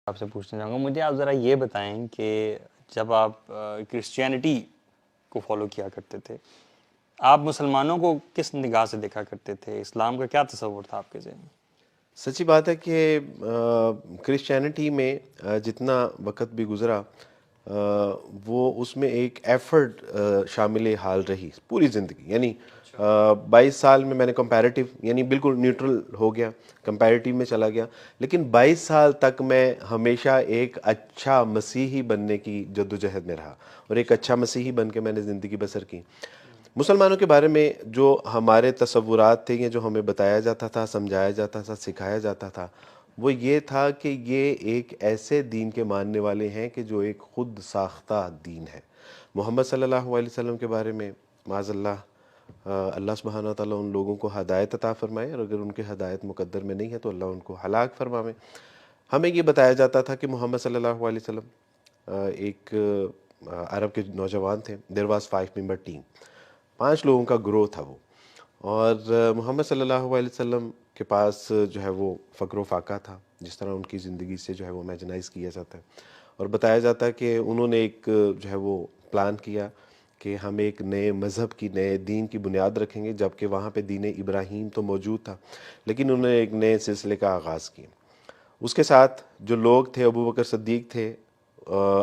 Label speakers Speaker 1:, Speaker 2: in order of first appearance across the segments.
Speaker 1: آپ سے پوچھنا چاہوں گا، مجھے آپ ذرا یہ بتائیں کہ جب آپ کرسچینٹی کو فالو کیا کرتے تھے، آپ مسلمانوں کو کس نگاہ سے دیکھا کرتے تھے؟ اسلام کا کیا تصور تھا آپ کے ذہن میں؟
Speaker 2: سچی بات ہے کہ کرسچینٹی میں جتنا وقت بھی گزرا وہ اس میں ایک ایفرٹ شامل حال رہی پوری زندگی. یعنی 22 سال میں نے کمپیریٹیو یعنی بالکل نیوٹرل ہو گیا، کمپیریٹیو میں چلا گیا، لیکن 22 سال تک میں ہمیشہ ایک اچھا مسیحی بننے کی جدوجہد میں رہا اور ایک اچھا مسیحی بن کے میں نے زندگی بسر کی. مسلمانوں کے بارے میں جو ہمارے تصورات تھے یا جو ہمیں بتایا جاتا تھا، سمجھایا جاتا تھا، سکھایا جاتا تھا، وہ یہ تھا کہ یہ ایک ایسے دین کے ماننے والے ہیں کہ جو ایک خود ساختہ دین ہے. محمد صلی اللہ علیہ وسلم کے بارے میں معاذ اللہ سبحانہ تعالیٰ ان لوگوں کو ہدایت عطا فرمائے، اور اگر ان کے ہدایت مقدر میں نہیں ہے تو اللہ ان کو ہلاک فرمائے. ہمیں یہ بتایا جاتا تھا کہ محمد صلی اللہ علیہ وسلم ایک عرب کے نوجوان تھے. دیر واز 5 ممبر ٹیم، 5 لوگوں کا گروہ تھا وہ، اور محمد صلی اللہ علیہ وسلم کے پاس جو ہے وہ فقر و فاقہ تھا، جس طرح ان کی زندگی سے جو ہے وہ امیجنائز کیا جاتا ہے. اور بتایا جاتا ہے کہ انہوں نے ایک جو ہے وہ پلان کیا کہ ہم ایک نئے مذہب کی، نئے دین کی بنیاد رکھیں گے، جبکہ وہاں پہ دین ابراہیم تو موجود تھا، لیکن انہوں نے ایک نئے سلسلے کا آغاز کیا. اس کے ساتھ جو لوگ تھے، ابو بکر صدیق تھے،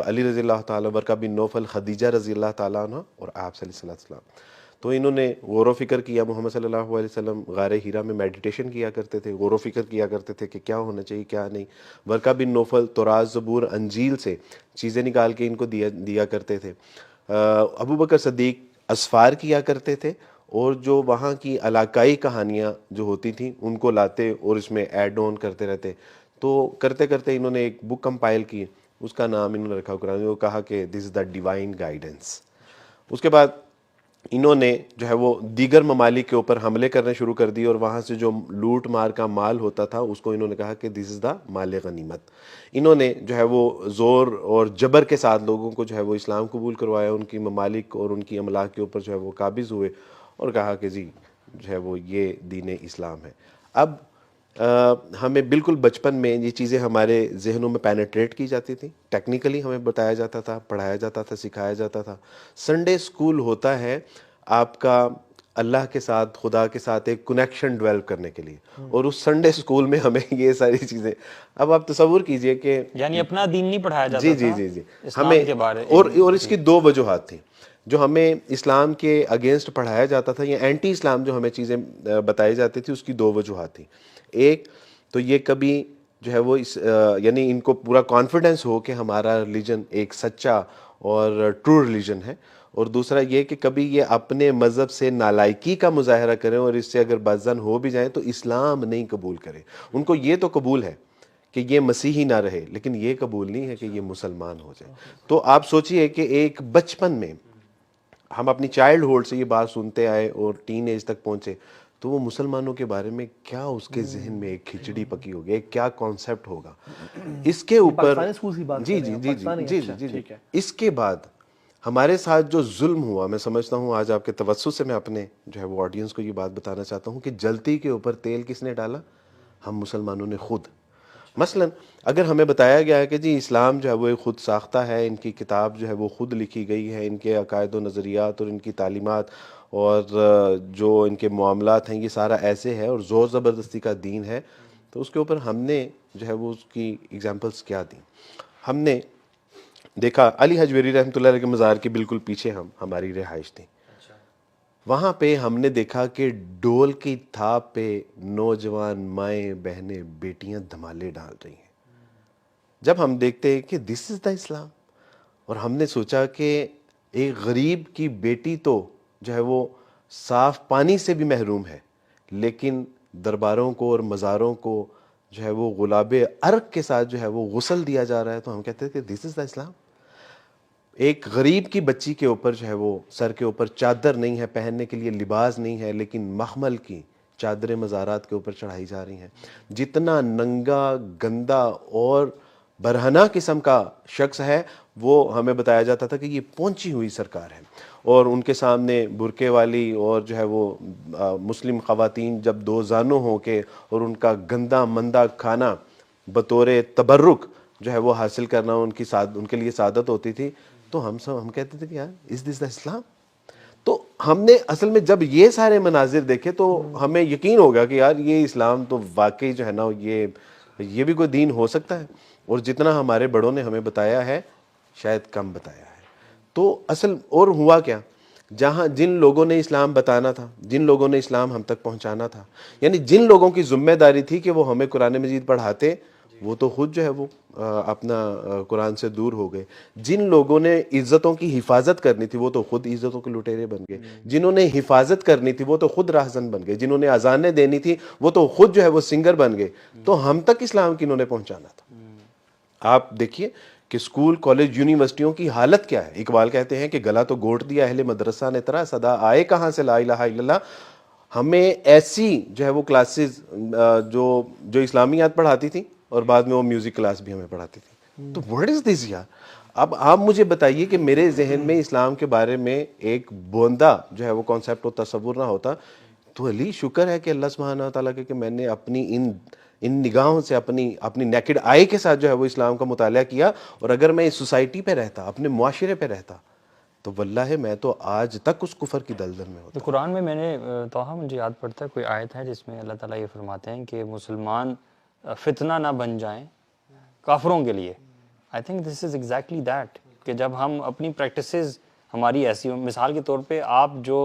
Speaker 2: علی رضی اللہ تعالیٰ، ورقہ بن نوفل، خدیجہ رضی اللہ تعالیٰ عنہ، اور آپ صلی اللہ علیہ وسلم. تو انہوں نے غور و فکر کیا. محمد صلی اللہ علیہ وسلم غار ہیرا میں میڈیٹیشن کیا کرتے تھے، غور و فکر کیا کرتے تھے کہ کیا ہونا چاہیے کیا نہیں. ورقہ بن نوفل تورات، زبور، انجیل سے چیزیں نکال کے ان کو دیا کرتے تھے. ابو بکر صدیق اسفار کیا کرتے تھے، اور جو وہاں کی علاقائی کہانیاں جو ہوتی تھیں ان کو لاتے اور اس میں ایڈ آن کرتے رہتے. تو کرتے کرتے انہوں نے ایک بک کمپائل کی، اس کا نام انہوں نے رکھا قرآن. وہ کہا کہ دس از دا ڈیوائن گائیڈنس. اس کے بعد انہوں نے جو ہے وہ دیگر ممالک کے اوپر حملے کرنے شروع کر دی، اور وہاں سے جو لوٹ مار کا مال ہوتا تھا اس کو انہوں نے کہا کہ دس از دا مال غنیمت. انہوں نے جو ہے وہ زور اور جبر کے ساتھ لوگوں کو جو ہے وہ اسلام قبول کروایا، ان کی ممالک اور ان کی املاک کے اوپر جو ہے وہ قابض ہوئے، اور کہا کہ جی جو ہے وہ یہ دین اسلام ہے. اب ہمیں بالکل بچپن میں یہ چیزیں ہمارے ذہنوں میں پینیٹریٹ کی جاتی تھی، ٹیکنیکلی ہمیں بتایا جاتا تھا، پڑھایا جاتا تھا، سکھایا جاتا تھا. سنڈے اسکول ہوتا ہے آپ کا اللہ کے ساتھ، خدا کے ساتھ ایک کنیکشن ڈیولپ کرنے کے لیے، اور اس سنڈے اسکول میں ہمیں یہ ساری چیزیں، اب آپ تصور کیجئے کہ
Speaker 1: یعنی اپنا دین نہیں پڑھایا جاتا
Speaker 2: جی
Speaker 1: تھا
Speaker 2: جی جی جی ہمیں،
Speaker 1: اسلام کے بارے.
Speaker 2: اور اس کی 2 وجوہات تھیں جو ہمیں اسلام کے اگینسٹ پڑھایا جاتا تھا، یا اینٹی اسلام جو ہمیں چیزیں بتائی جاتی تھی، اس کی 2 وجوہات تھیں. ایک تو یہ کبھی جو ہے وہ یعنی ان کو پورا کانفیڈنس ہو کہ ہمارا ریلیجن ایک سچا اور ٹرو ریلیجن ہے، اور دوسرا یہ کہ کبھی یہ اپنے مذہب سے نالائکی کا مظاہرہ کریں اور اس سے اگر بدظن ہو بھی جائیں تو اسلام نہیں قبول کریں. ان کو یہ تو قبول ہے کہ یہ مسیحی نہ رہے، لیکن یہ قبول نہیں ہے کہ یہ مسلمان ہو جائے. تو آپ سوچئے کہ ایک بچپن میں ہم اپنی چائلڈ ہوڈ سے یہ بات سنتے آئے اور ٹین ایج تک پہنچے، تو وہ مسلمانوں کے بارے میں کیا اس کے ذہن میں ایک کھچڑی پکی ہوگی، ایک کیا کانسیپٹ ہوگا. اس کے اوپر
Speaker 3: پاکستانی اسکول کی بات
Speaker 2: جی
Speaker 3: کر رہے
Speaker 2: جی
Speaker 3: ہیں
Speaker 2: جی جی
Speaker 3: پاکستانی،
Speaker 2: جی
Speaker 3: اچھا
Speaker 2: جی جی
Speaker 3: ٹھیک ہے.
Speaker 2: اس کے بعد ہمارے ساتھ جو ظلم ہوا، میں سمجھتا ہوں آج آپ کے توسط سے میں اپنے جو ہے وہ آڈینس کو یہ بات بتانا چاہتا ہوں کہ جلتی کے اوپر تیل کس نے ڈالا؟ ہم مسلمانوں نے خود. مثلا اگر ہمیں بتایا گیا ہے کہ جی اسلام جو ہے وہ خود ساختہ ہے، ان کی کتاب جو ہے وہ خود لکھی گئی ہے، ان کے عقائد و نظریات اور ان کی تعلیمات اور جو ان کے معاملات ہیں یہ سارا ایسے ہے اور زور زبردستی کا دین ہے، تو اس کے اوپر ہم نے جو ہے وہ اس کی ایگزامپلس کیا دیں؟ ہم نے دیکھا علی حجویری رحمۃ اللہ علیہ کے مزار کے بالکل پیچھے ہماری رہائش تھی. وہاں پہ ہم نے دیکھا کہ ڈول کی تھاپ پہ نوجوان مائیں بہنیں بیٹیاں دھمالے ڈال رہی ہیں. جب ہم دیکھتے ہیں کہ دس از دا اسلام، اور ہم نے سوچا کہ ایک غریب کی بیٹی تو جو ہے وہ صاف پانی سے بھی محروم ہے، لیکن درباروں کو اور مزاروں کو جو ہے وہ گلاب عرق کے ساتھ جو ہے وہ غسل دیا جا رہا ہے. تو ہم کہتے ہیں کہ دس از دا اسلام. ایک غریب کی بچی کے اوپر جو ہے وہ سر کے اوپر چادر نہیں ہے، پہننے کے لیے لباس نہیں ہے، لیکن مخمل کی چادریں مزارات کے اوپر چڑھائی جا رہی ہیں. جتنا ننگا، گندا اور برہنہ قسم کا شخص ہے وہ ہمیں بتایا جاتا تھا کہ یہ پہنچی ہوئی سرکار ہے، اور ان کے سامنے برقعے والی اور جو ہے وہ مسلم خواتین جب 2 زانوں ہو کے اور ان کا گندا مندہ کھانا بطور تبرک جو ہے وہ حاصل کرنا ان کے لیے سعادت ہوتی تھی، تو ہم کہتے تھے کہ یار از دس دا اسلام؟ تو ہم نے اصل میں جب یہ سارے مناظر دیکھے تو ہمیں یقین ہو گیا کہ یار یہ اسلام تو واقعی جو ہے نا یہ بھی کوئی دین ہو سکتا ہے، اور جتنا ہمارے بڑوں نے ہمیں بتایا ہے شاید کم بتایا ہے۔ تو اصل اور ہوا کیا، جن لوگوں نے اسلام بتانا تھا، جن لوگوں نے اسلام ہم تک پہنچانا تھا، یعنی جن لوگوں کی ذمہ داری تھی کہ وہ ہمیں قرآن مجید پڑھاتے، وہ تو خود جو ہے وہ اپنا قرآن سے دور ہو گئے۔ جن لوگوں نے عزتوں کی حفاظت کرنی تھی وہ تو خود عزتوں کے لٹیرے بن گئے، جنہوں نے حفاظت کرنی تھی وہ تو خود راہزن بن گئے، جنہوں نے اذانیں دینی تھی وہ تو خود جو ہے وہ سنگر بن گئے۔ تو ہم تک اسلام کنہوں نے پہنچانا تھا؟ آپ دیکھیے کہ اسکول، کالج، یونیورسٹیوں کی حالت کیا ہے۔ اقبال کہتے ہیں کہ گلا تو گھونٹ دیا اہل مدرسہ نے ترا، صدا آئے کہاں سے لا الہ الا اللہ۔ ہمیں ایسی جو ہے وہ کلاسز جو اسلامیات پڑھاتی تھیں، اور بعد میں وہ میوزک کلاس بھی ہمیں پڑھاتی تھی۔ تو what is this یار؟ اب آپ مجھے بتائیے کہ میرے ذہن میں اسلام کے بارے میں ایک بوندا جو ہے وہ کانسیپٹ و تصور نہ ہوتا تو علی شکر ہے کہ اللہ سبحانہ تعالیٰ کہ میں نے اپنی ان نگاہوں سے اپنی نیکڈ آئی کے ساتھ جو ہے وہ اسلام کا مطالعہ کیا، اور اگر میں اس سوسائٹی پہ رہتا، اپنے معاشرے پہ رہتا، تو واللہ میں تو آج تک اس کفر کی دلدل میں ہوتا۔
Speaker 1: تو قرآن میں نے توہا مجھے یاد پڑتا ہے کوئی آیت ہے جس میں اللہ تعالیٰ یہ فرماتے ہیں کہ مسلمان فتنہ نہ بن جائیں کافروں کے لیے۔ I think this is exactly that, کہ جب ہم اپنی پریکٹسز ہماری ایسی ہوں، مثال کے طور پہ آپ جو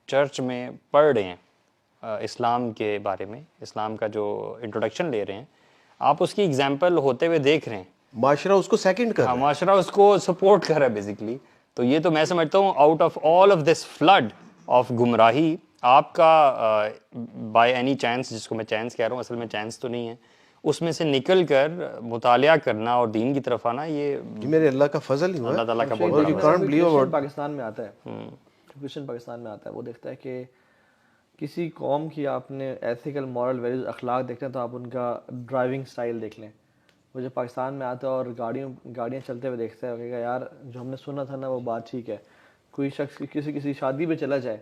Speaker 1: چرچ میں پڑھ رہے ہیں اسلام کے بارے میں، اسلام کا جو انٹروڈکشن لے رہے ہیں، آپ اس کی ایگزامپل ہوتے ہوئے دیکھ رہے ہیں،
Speaker 2: معاشرہ اس کو سیکنڈ کر رہا ہے۔
Speaker 1: معاشرہ اس کو سپورٹ کر رہا ہے بیسیکلی۔ تو یہ تو میں سمجھتا ہوں out of all of this flood of گمراہی، آپ کا بائی اینی چانس، جس کو میں چانس کہہ رہا ہوں، اصل میں چانس تو نہیں ہے، اس میں سے نکل کر مطالعہ کرنا اور دین کی طرف آنا، یہ
Speaker 2: میرے اللہ کا فضل ہی ہوا
Speaker 1: اللہ تعالیٰ کا بہت
Speaker 2: اور you can't believe about
Speaker 3: Pakistan میں آتا ہے، کرسچن پاکستان میں آتا ہے، وہ دیکھتا ہے کہ کسی قوم کی آپ نے ایتھیکل مورل ویلیوز اخلاق دیکھتے ہیں تو آپ ان کا ڈرائیونگ سٹائل دیکھ لیں۔ وہ جب پاکستان میں آتا ہے اور گاڑیاں چلتے ہوئے دیکھتا ہے، وہ کہے گا یار جو ہم نے سنا تھا نا وہ بات ٹھیک ہے۔ کوئی شخص کسی شادی پہ چلا جائے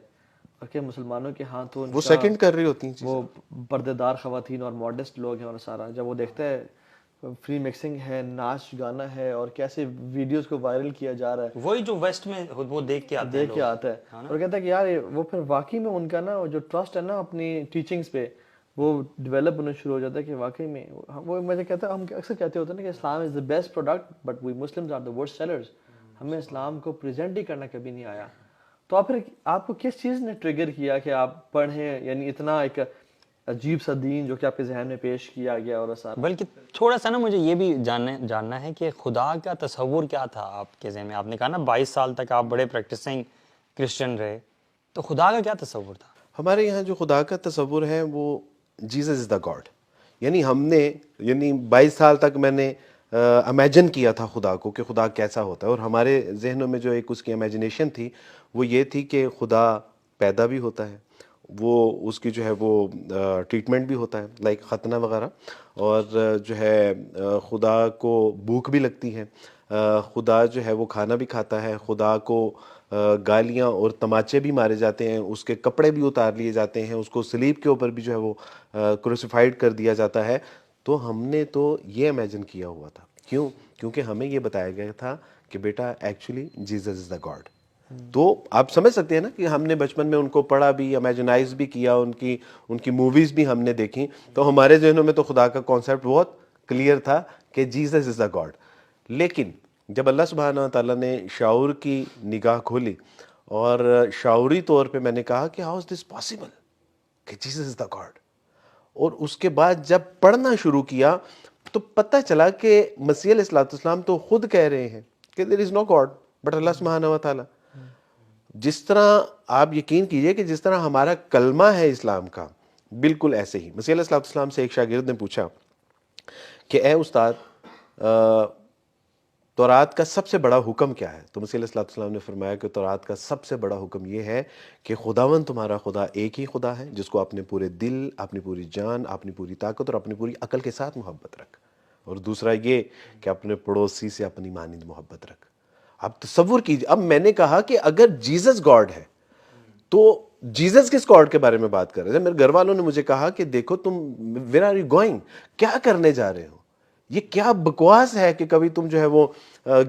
Speaker 3: اور کہ مسلمانوں کے ہاں تو
Speaker 2: وہ سیکنڈ کر رہی ہوتی ہیں،
Speaker 3: وہ پردے دار خواتین اور ماڈسٹ لوگ ہیں، اور سارا جب وہ دیکھتا ہے فری مکسنگ ہے، ناچ گانا ہے، اور کیسے ویڈیوز کو وائرل کیا جا رہا ہے،
Speaker 1: وہی جو ویسٹ میں وہ دیکھ کے آتا
Speaker 3: ہے اور کہتا ہے کہ یار وہ پھر واقعی میں ان کا نا جو ٹرسٹ ہے نا اپنی ٹیچنگز پہ، وہ ڈیولپ ہونا شروع ہو جاتا ہے کہ واقعی میں وہ مجھے کہتا ہے، ہم اکثر کہتے ہوتے ہیں نا کہ Islam is the best product but we Muslims are the worst sellers. ہمیں اسلام کو پریزنٹ ہی کرنا کبھی نہیں آیا۔ تو آپ کو کس چیز نے ٹریگر کیا کہ آپ پڑھیں، یعنی اتنا ایک عجیب سا دین جو کہ آپ کے ذہن میں پیش کیا گیا؟ اور سارا
Speaker 1: بلکہ تھوڑا سا نا مجھے یہ بھی جاننا ہے کہ خدا کا تصور کیا تھا آپ کے ذہن میں؟ آپ نے کہا نا 22 سال تک آپ بڑے پریکٹسنگ کرسچن رہے، تو خدا کا کیا تصور تھا؟
Speaker 2: ہمارے یہاں جو خدا کا تصور ہے وہ جیزس از دا گاڈ، یعنی 22 سال تک میں نے امیجن کیا تھا خدا کو کہ خدا کیسا ہوتا ہے، اور ہمارے ذہنوں میں جو ایک اس کی امیجنیشن تھی وہ یہ تھی کہ خدا پیدا بھی ہوتا ہے، وہ اس کی جو ہے وہ ٹریٹمنٹ بھی ہوتا ہے لائک ختنہ وغیرہ، اور جو ہے خدا کو بھوک بھی لگتی ہے، خدا جو ہے وہ کھانا بھی کھاتا ہے، خدا کو گالیاں اور تماچے بھی مارے جاتے ہیں، اس کے کپڑے بھی اتار لیے جاتے ہیں، اس کو صلیب کے اوپر بھی جو ہے وہ کروسیفائڈ کر دیا جاتا ہے۔ تو ہم نے تو یہ امیجن کیا ہوا تھا، کیونکہ ہمیں یہ بتایا گیا تھا کہ بیٹا actually Jesus is the God. تو آپ سمجھ سکتے ہیں نا کہ ہم نے بچپن میں ان کو پڑھا بھی، امیجنائز بھی کیا، ان کی موویز بھی ہم نے دیکھی، تو ہمارے ذہنوں میں تو خدا کا کانسیپٹ بہت کلیئر تھا کہ جیزس از دا گاڈ۔ لیکن جب اللہ سبحانہ تعالیٰ نے شعور کی نگاہ کھولی اور شعوری طور پہ میں نے کہا کہ ہاؤ از دس پاسبل کہ جیزس از دا گاڈ، اور اس کے بعد جب پڑھنا شروع کیا تو پتہ چلا کہ مسیح علیہ الصلوۃ والسلام تو خود کہہ رہے ہیں کہ there is no God but اللہ سبحانہ و تعالیٰ۔ جس طرح آپ یقین کیجئے کہ جس طرح ہمارا کلمہ ہے اسلام کا، بالکل ایسے ہی مسیح علیہ الصلوۃ والسلام سے ایک شاگرد نے پوچھا کہ اے استاد تورات کا سب سے بڑا حکم کیا ہے؟ تو مسیح علیہ الصلوۃ والسلام نے فرمایا کہ تورات کا سب سے بڑا حکم یہ ہے کہ خداوند تمہارا خدا ایک ہی خدا ہے، جس کو اپنے پورے دل، اپنی پوری جان، اپنی پوری طاقت اور اپنی پوری عقل کے ساتھ محبت رکھ، اور دوسرا یہ کہ اپنے پڑوسی سے اپنی مانند محبت رکھ۔ اب تصور کیجیے، اب میں نے کہا کہ اگر جیزس گاڈ ہے تو جیزس کس گاڈ کے بارے میں بات کر رہے ہیں؟ میرے گھر والوں نے مجھے کہا کہ دیکھو تم ویئر آر یو گوئنگ، کیا کرنے جا رہے ہو؟ یہ کیا بکواس ہے کہ کبھی تم جو ہے وہ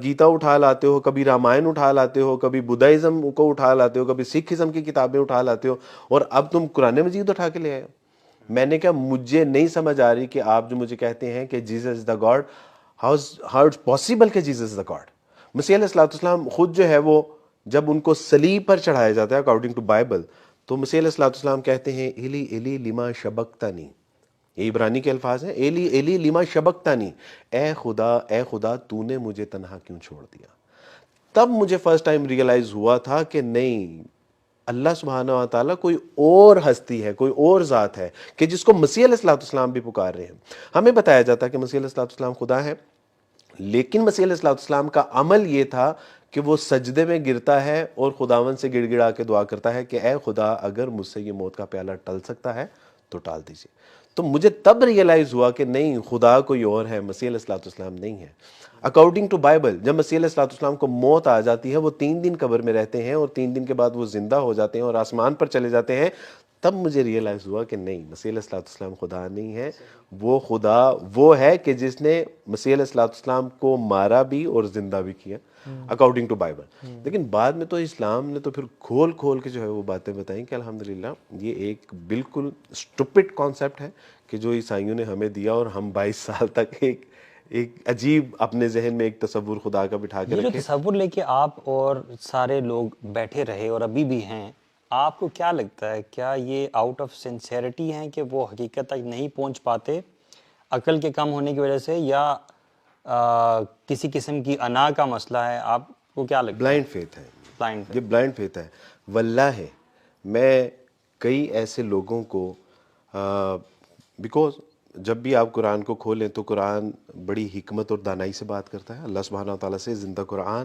Speaker 2: گیتا اٹھا لاتے ہو, کبھی رامائن اٹھا لاتے ہو, کبھی بدھائزم کو اٹھا لاتے ہو, کبھی سکھ ازم کی کتابیں اٹھا لاتے ہو, اور اب تم قرآن مجید اٹھا کے لے آئے ہو. میں نے کہا مجھے نہیں سمجھ آ رہی کہ آپ جو مجھے کہتے ہیں کہ Jesus is the God, how it's possible کہ جیزس از دا گاڈ. مسیح علیہ السلام خود جو ہے وہ جب ان کو صلیب پر چڑھایا جاتا ہے اکارڈنگ ٹو بائبل, تو مسیح علیہ السلام کہتے ہیں ایلی ایلی لما شبقتنی, یہ عبرانی کے الفاظ ہیں, ایلی ایلی لما شبقتنی, اے خدا تو نے مجھے تنہا کیوں چھوڑ دیا. تب مجھے فرسٹ ٹائم ریئلائز ہوا تھا کہ نہیں, اللہ سبحانہ و تعالیٰ کوئی اور ہستی ہے, کوئی اور ذات ہے کہ جس کو مسیح علیہ السلام بھی پکار رہے ہیں. ہمیں بتایا جاتا ہے کہ مسیح علیہ السلام خدا ہے, لیکن مسیح علیہ السلام کا عمل یہ تھا کہ وہ سجدے میں گرتا ہے اور خداوند سے گڑ گڑا کے دعا کرتا ہے کہ اے خدا اگر مجھ سے یہ موت کا پیالہ ٹل سکتا ہے تو ٹال دیجیے. تو مجھے تب ریئلائز ہوا کہ نہیں, خدا کوئی اور ہے, مسیح علیہ السلام نہیں ہے. اکارڈنگ ٹو بائبل جب مسیح علیہ السلام کو موت آ جاتی ہے, وہ 3 دن قبر میں رہتے ہیں اور 3 دن کے بعد وہ زندہ ہو جاتے ہیں اور آسمان پر چلے جاتے ہیں. تب مجھے ریئلائز ہوا کہ نہیں, مسیح علیہ السلام خدا نہیں ہے, وہ خدا وہ ہے کہ جس نے مسیح علیہ السلام کو مارا بھی اور زندہ بھی کیا اکارڈنگ ٹو بائبل. لیکن بعد میں تو اسلام نے تو پھر کھول کھول کے جو ہے وہ باتیں بتائیں کہ الحمدللہ یہ ایک بالکل اسٹوپڈ کانسیپٹ ہے کہ جو عیسائیوں نے ہمیں دیا, اور ہم 22 سال تک ایک عجیب اپنے ذہن میں ایک تصور خدا کا بٹھا کے
Speaker 1: یہ جو
Speaker 2: رکھے.
Speaker 1: تصور لے کے آپ اور سارے لوگ بیٹھے رہے اور ابھی بھی ہیں, آپ کو کیا لگتا ہے, کیا یہ آؤٹ آف سنسیئرٹی ہیں کہ وہ حقیقت تک نہیں پہنچ پاتے عقل کے کم ہونے کی وجہ سے, یا کسی قسم کی انا کا مسئلہ ہے؟ آپ کو کیا لگتا ہے؟
Speaker 2: بلائنڈ فیتھ ہے,
Speaker 1: بلائنڈ
Speaker 2: یہ بلائنڈ فیتھ ہے. واللہ میں کئی ایسے لوگوں کو بیکوز جب بھی آپ قرآن کو کھولیں تو قرآن بڑی حکمت اور دانائی سے بات کرتا ہے. اللہ سبحانہ و تعالیٰ سے زندہ قرآن,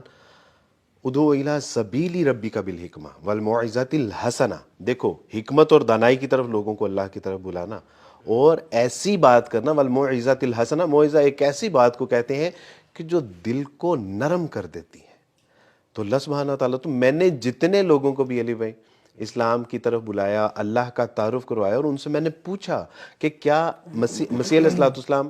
Speaker 2: ادعو الی سبیل ربک بالحکمہ والموعظۃ الحسنہ. دیکھو, حکمت اور دانائی کی طرف لوگوں کو اللہ کی طرف بلانا اور ایسی بات کرنا. والموعظۃ الحسنہ, موعظہ ایک ایسی بات کو کہتے ہیں کہ جو دل کو نرم کر دیتی ہے. تو اللہ سبحانہ تعالیٰ, تو میں نے جتنے لوگوں کو بھی علی بھائی اسلام کی طرف بلایا, اللہ کا تعارف کروایا, اور ان سے میں نے پوچھا کہ کیا مسیح علیہ السلام,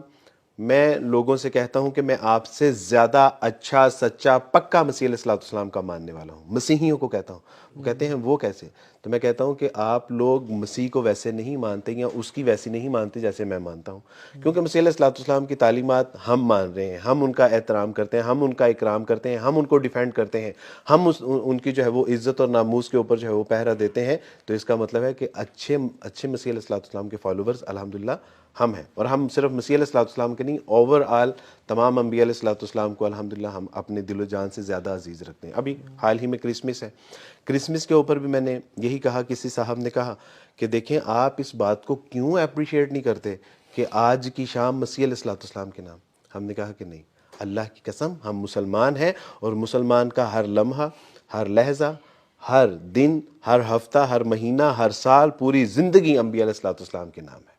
Speaker 2: میں لوگوں سے کہتا ہوں کہ میں آپ سے زیادہ اچھا سچا پکا مسیح علیہ السلام کا ماننے والا ہوں, مسیحیوں کو کہتا ہوں. وہ کہتے ہیں وہ کیسے؟ تو میں کہتا ہوں کہ آپ لوگ مسیح کو ویسے نہیں مانتے یا اس کی ویسی نہیں مانتے جیسے میں مانتا ہوں, کیونکہ مسیح علیہ السلام کی تعلیمات ہم مان رہے ہیں, ہم ان کا احترام کرتے ہیں, ہم ان کا اکرام کرتے ہیں, ہم ان کو ڈیفینڈ کرتے ہیں, ہم ان کی جو ہے وہ عزت اور ناموس کے اوپر جو ہے وہ پہرا دیتے ہیں. تو اس کا مطلب ہے کہ اچھے مسیح علیہ السلام کے فالوورز الحمدللہ ہم ہیں. اور ہم صرف مسیح علیہ السلام کے نہیں, اوور آل تمام انبیاء علیہ السلام کو الحمدللہ ہم اپنے دل و جان سے زیادہ عزیز رکھتے ہیں. ابھی حال ہی میں کرسمس ہے, کرسمس کے اوپر بھی میں نے یہی کہا, کسی صاحب نے کہا کہ دیکھیں آپ اس بات کو کیوں اپریشیٹ نہیں کرتے کہ آج کی شام مسیح علیہ السلام کے نام. ہم نے کہا کہ نہیں, اللہ کی قسم ہم مسلمان ہیں, اور مسلمان کا ہر لمحہ, ہر لحظہ, ہر دن, ہر ہفتہ, ہر مہینہ, ہر سال, پوری زندگی انبیاء علیہ السلام کے نام ہے.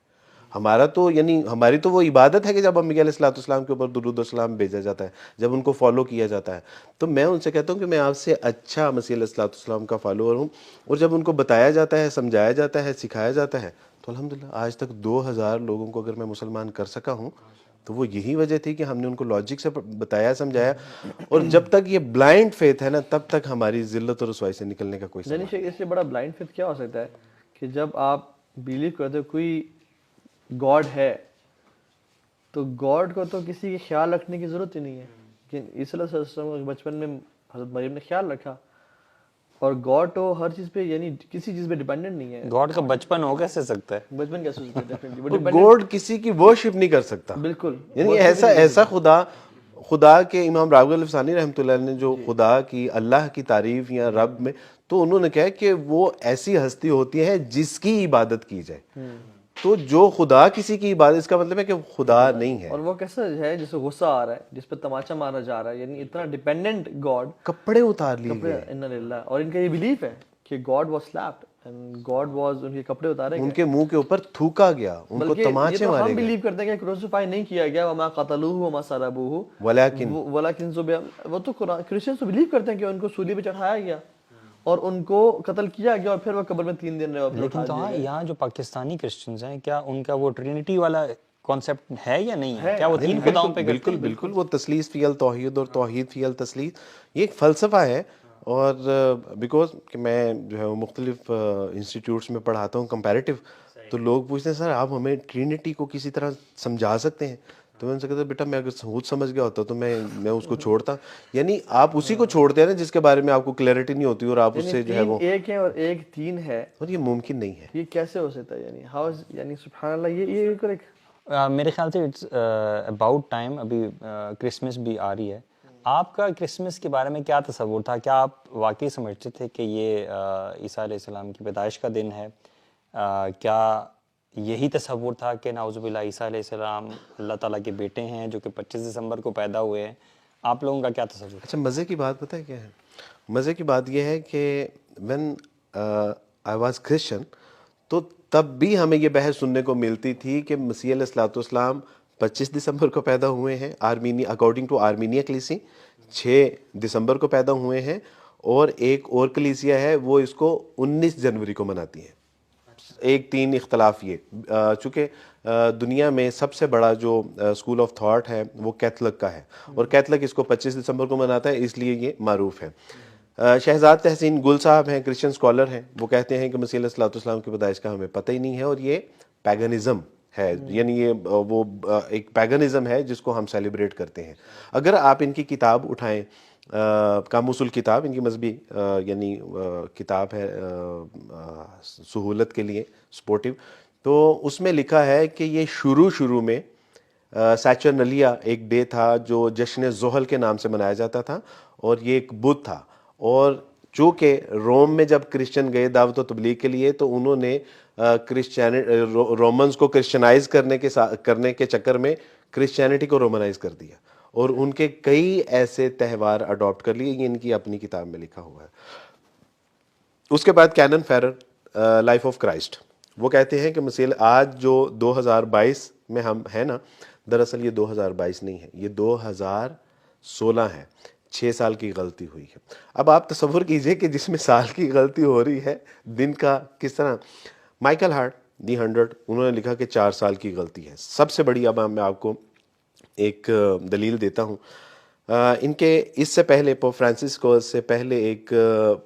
Speaker 2: ہمارا تو یعنی ہماری تو وہ عبادت ہے کہ جب انبیاء علیہ السلام کے اوپر درود و سلام بھیجا جاتا ہے, جب ان کو فالو کیا جاتا ہے. تو میں ان سے کہتا ہوں کہ میں آپ سے اچھا مسیح علیہ السلام کا فالوور ہوں, اور جب ان کو بتایا جاتا ہے, سمجھایا جاتا ہے, سکھایا جاتا ہے, تو الحمدللہ آج تک 2000 لوگوں کو اگر میں مسلمان کر سکا ہوں تو وہ یہی وجہ تھی کہ ہم نے ان کو لاجک سے بتایا, سمجھایا. اور جب تک یہ بلائنڈ فیتھ ہے نا, تب تک ہماری ذلت اور رسوائی سے نکلنے کا کوئی
Speaker 3: نہیں اس سے بڑا بلائنڈ فیتھ کیا ہو سکتا ہے کہ جب آپ بیلیو کرتے ہو کوئی گاڈ ہے, تو گاڈ کو تو کسی کے خیال رکھنے کی ضرورت ہی نہیں ہے. لیکن عیسی علیہ السلام بچپن میں حضرت مریم نے خیال رکھا, اور گاڈ تو ہر چیز پہ یعنی کسی چیز پہ ڈیپینڈنٹ نہیں ہے.
Speaker 1: گاڈ کا بچپن ہو کیسے سکتا ہے؟
Speaker 3: بچپن کیسے ہو سکتا ہے؟
Speaker 2: گاڈ کسی کی ورشپ نہیں کر سکتا.
Speaker 3: بالکل,
Speaker 2: یعنی ایسا خدا کے امام راغب الفسانی رحمۃ اللہ علیہ نے جو خدا کی, اللہ کی تعریف یا رب میں, تو انہوں نے کہا کہ وہ ایسی ہستی ہوتی ہے جس کی عبادت کی جائے. تو جو خدا کسی کی عبادت, اس کا مطلب ہے کہ خدا نہیں ہے.
Speaker 3: اور وہ کیسا ہے جسے غصہ آ رہا ہے, جس پہ تماچا مارا جا رہا ہے, یعنی اتنا ڈیپینڈنٹ گاڈ.
Speaker 2: کپڑے اتار لیے گئے.
Speaker 3: انا للہ. اور ان کا یہ بلیف ہے کہ God was slapped and God was, ان کے کپڑے اتارے گئے,
Speaker 2: ان کے منہ کے اوپر تھوکا گیا, ان کو تماچے مارے گئے.
Speaker 3: ہم بلیو کرتے ہیں کہ کروسیفائی نہیں کیا گیا, وما قتلوہ وما صلبوہ
Speaker 2: ولیکن
Speaker 3: وہ تو کرسچنز تو بلیو کرتے ہیں کہ ان کو سولی پہ چڑھایا گیا اور ان کو قتل کیا گیا, اور پھر وہ قبر میں 3 دن رہے.
Speaker 1: لیکن تو یہاں جو پاکستانی کرسچنز ہیں, کیا ان کا وہ ٹرینٹی والا کانسیپٹ ہے یا نہیں ہے؟ کیا وہ تین خداؤں پہ
Speaker 2: بالکل بالکل وہ تثلیث فی التوحید اور توحید فی التثلیث یہ ایک فلسفہ ہے. اور بیکاز کہ میں جو ہے وہ مختلف انسٹیٹیوٹس میں پڑھاتا ہوں کمپیریٹیو, تو لوگ پوچھتے ہیں سر آپ ہمیں ٹرینٹی کو کسی طرح سمجھا سکتے ہیں؟ تو میں ان سے کہتا بیٹا میں اگر خود سمجھ گیا ہوتا تو میں اس کو چھوڑتا. یعنی آپ اسی کو چھوڑتے ہیں نا جس کے بارے میں آپ کو کلیئرٹی نہیں ہوتی اور آپ اس سے جو ہے وہ,
Speaker 3: ایک ہے اور ایک تین ہے,
Speaker 2: اور یہ ممکن نہیں ہے.
Speaker 3: یہ کیسے ہو سکتا ہے؟ یعنی ہاؤ, یعنی سبحان اللہ, یہ ایک
Speaker 1: میرے خیال سے اٹس اباؤٹ ٹائم, ابھی کرسمس بھی آ رہی ہے. آپ کا کرسمس کے بارے میں کیا تصور تھا؟ کیا آپ واقعی سمجھتے تھے کہ یہ عیسیٰ علیہ السلام کی پیدائش کا دن ہے؟ کیا یہی تصور تھا کہ نعوذ باللہ عیسیٰ علیہ السلام اللہ تعالیٰ کے بیٹے ہیں جو کہ 25 دسمبر کو پیدا ہوئے ہیں؟ آپ لوگوں کا کیا تصور؟
Speaker 2: اچھا, مزے کی بات پتہ ہے کیا ہے؟ مزے کی بات یہ ہے کہ وین آئی واز کرسچن تو تب بھی ہمیں یہ بحث سننے کو ملتی تھی کہ مسیح علیہ الصلوۃ والسلام 25 دسمبر کو پیدا ہوئے ہیں, اکارڈنگ ٹو آرمینیا کلیسی 6 دسمبر کو پیدا ہوئے ہیں, اور ایک اور کلیسیا ہے وہ اس کو 19 جنوری کو مناتی ہے. ایک تین اختلاف یہ, چونکہ دنیا میں سب سے بڑا جو اسکول آف تھاٹ ہے وہ کیتھلک کا ہے, اور کیتھلک اس کو 25 دسمبر کو مناتا ہے, اس لیے یہ معروف ہے. شہزاد تحسین گل صاحب ہیں, کرسچن اسکالر ہیں, وہ کہتے ہیں کہ مسیح علیہ الصلوۃ والسلام کی پیدائش کا ہمیں پتہ ہی نہیں ہے اور یہ پیگنزم ہے, یعنی یہ وہ ایک پیگنزم ہے جس کو ہم سیلیبریٹ کرتے ہیں. اگر آپ ان کی کتاب اٹھائیں, قاموس الکتاب ان کی مذہبی یعنی کتاب ہے سہولت کے لیے سپورٹیو, تو اس میں لکھا ہے کہ یہ شروع میں سیچرنلیا ایک ڈے تھا جو جشن زحل کے نام سے منایا جاتا تھا, اور یہ ایک بدھ تھا. اور چونکہ روم میں جب کرسچن گئے دعوت و تبلیغ کے لیے تو انہوں نے رومنز کو کرسچنائز کرنے کے چکر میں کرسچینٹی کو رومنائز کر دیا, اور ان کے کئی ایسے تہوار اڈاپٹ کر لیے. یہ ان کی اپنی کتاب میں لکھا ہوا ہے. اس کے بعد کینن فیرر لائف آف کرائسٹ, وہ کہتے ہیں کہ مسیح آج جو 2022 میں ہم ہیں نا, دراصل یہ 2022 نہیں ہے, یہ 2016 ہے. 6 سال کی غلطی ہوئی ہے. اب آپ تصور کیجئے کہ جس میں سال کی غلطی ہو رہی ہے دن کا کس طرح. مائیکل ہارٹ دی 100 انہوں نے لکھا کہ 4 سال کی غلطی ہے. سب سے بڑی, اب میں آپ کو ایک دلیل دیتا ہوں, ان کے اس سے پہلے پوپ فرانسس کو سے پہلے ایک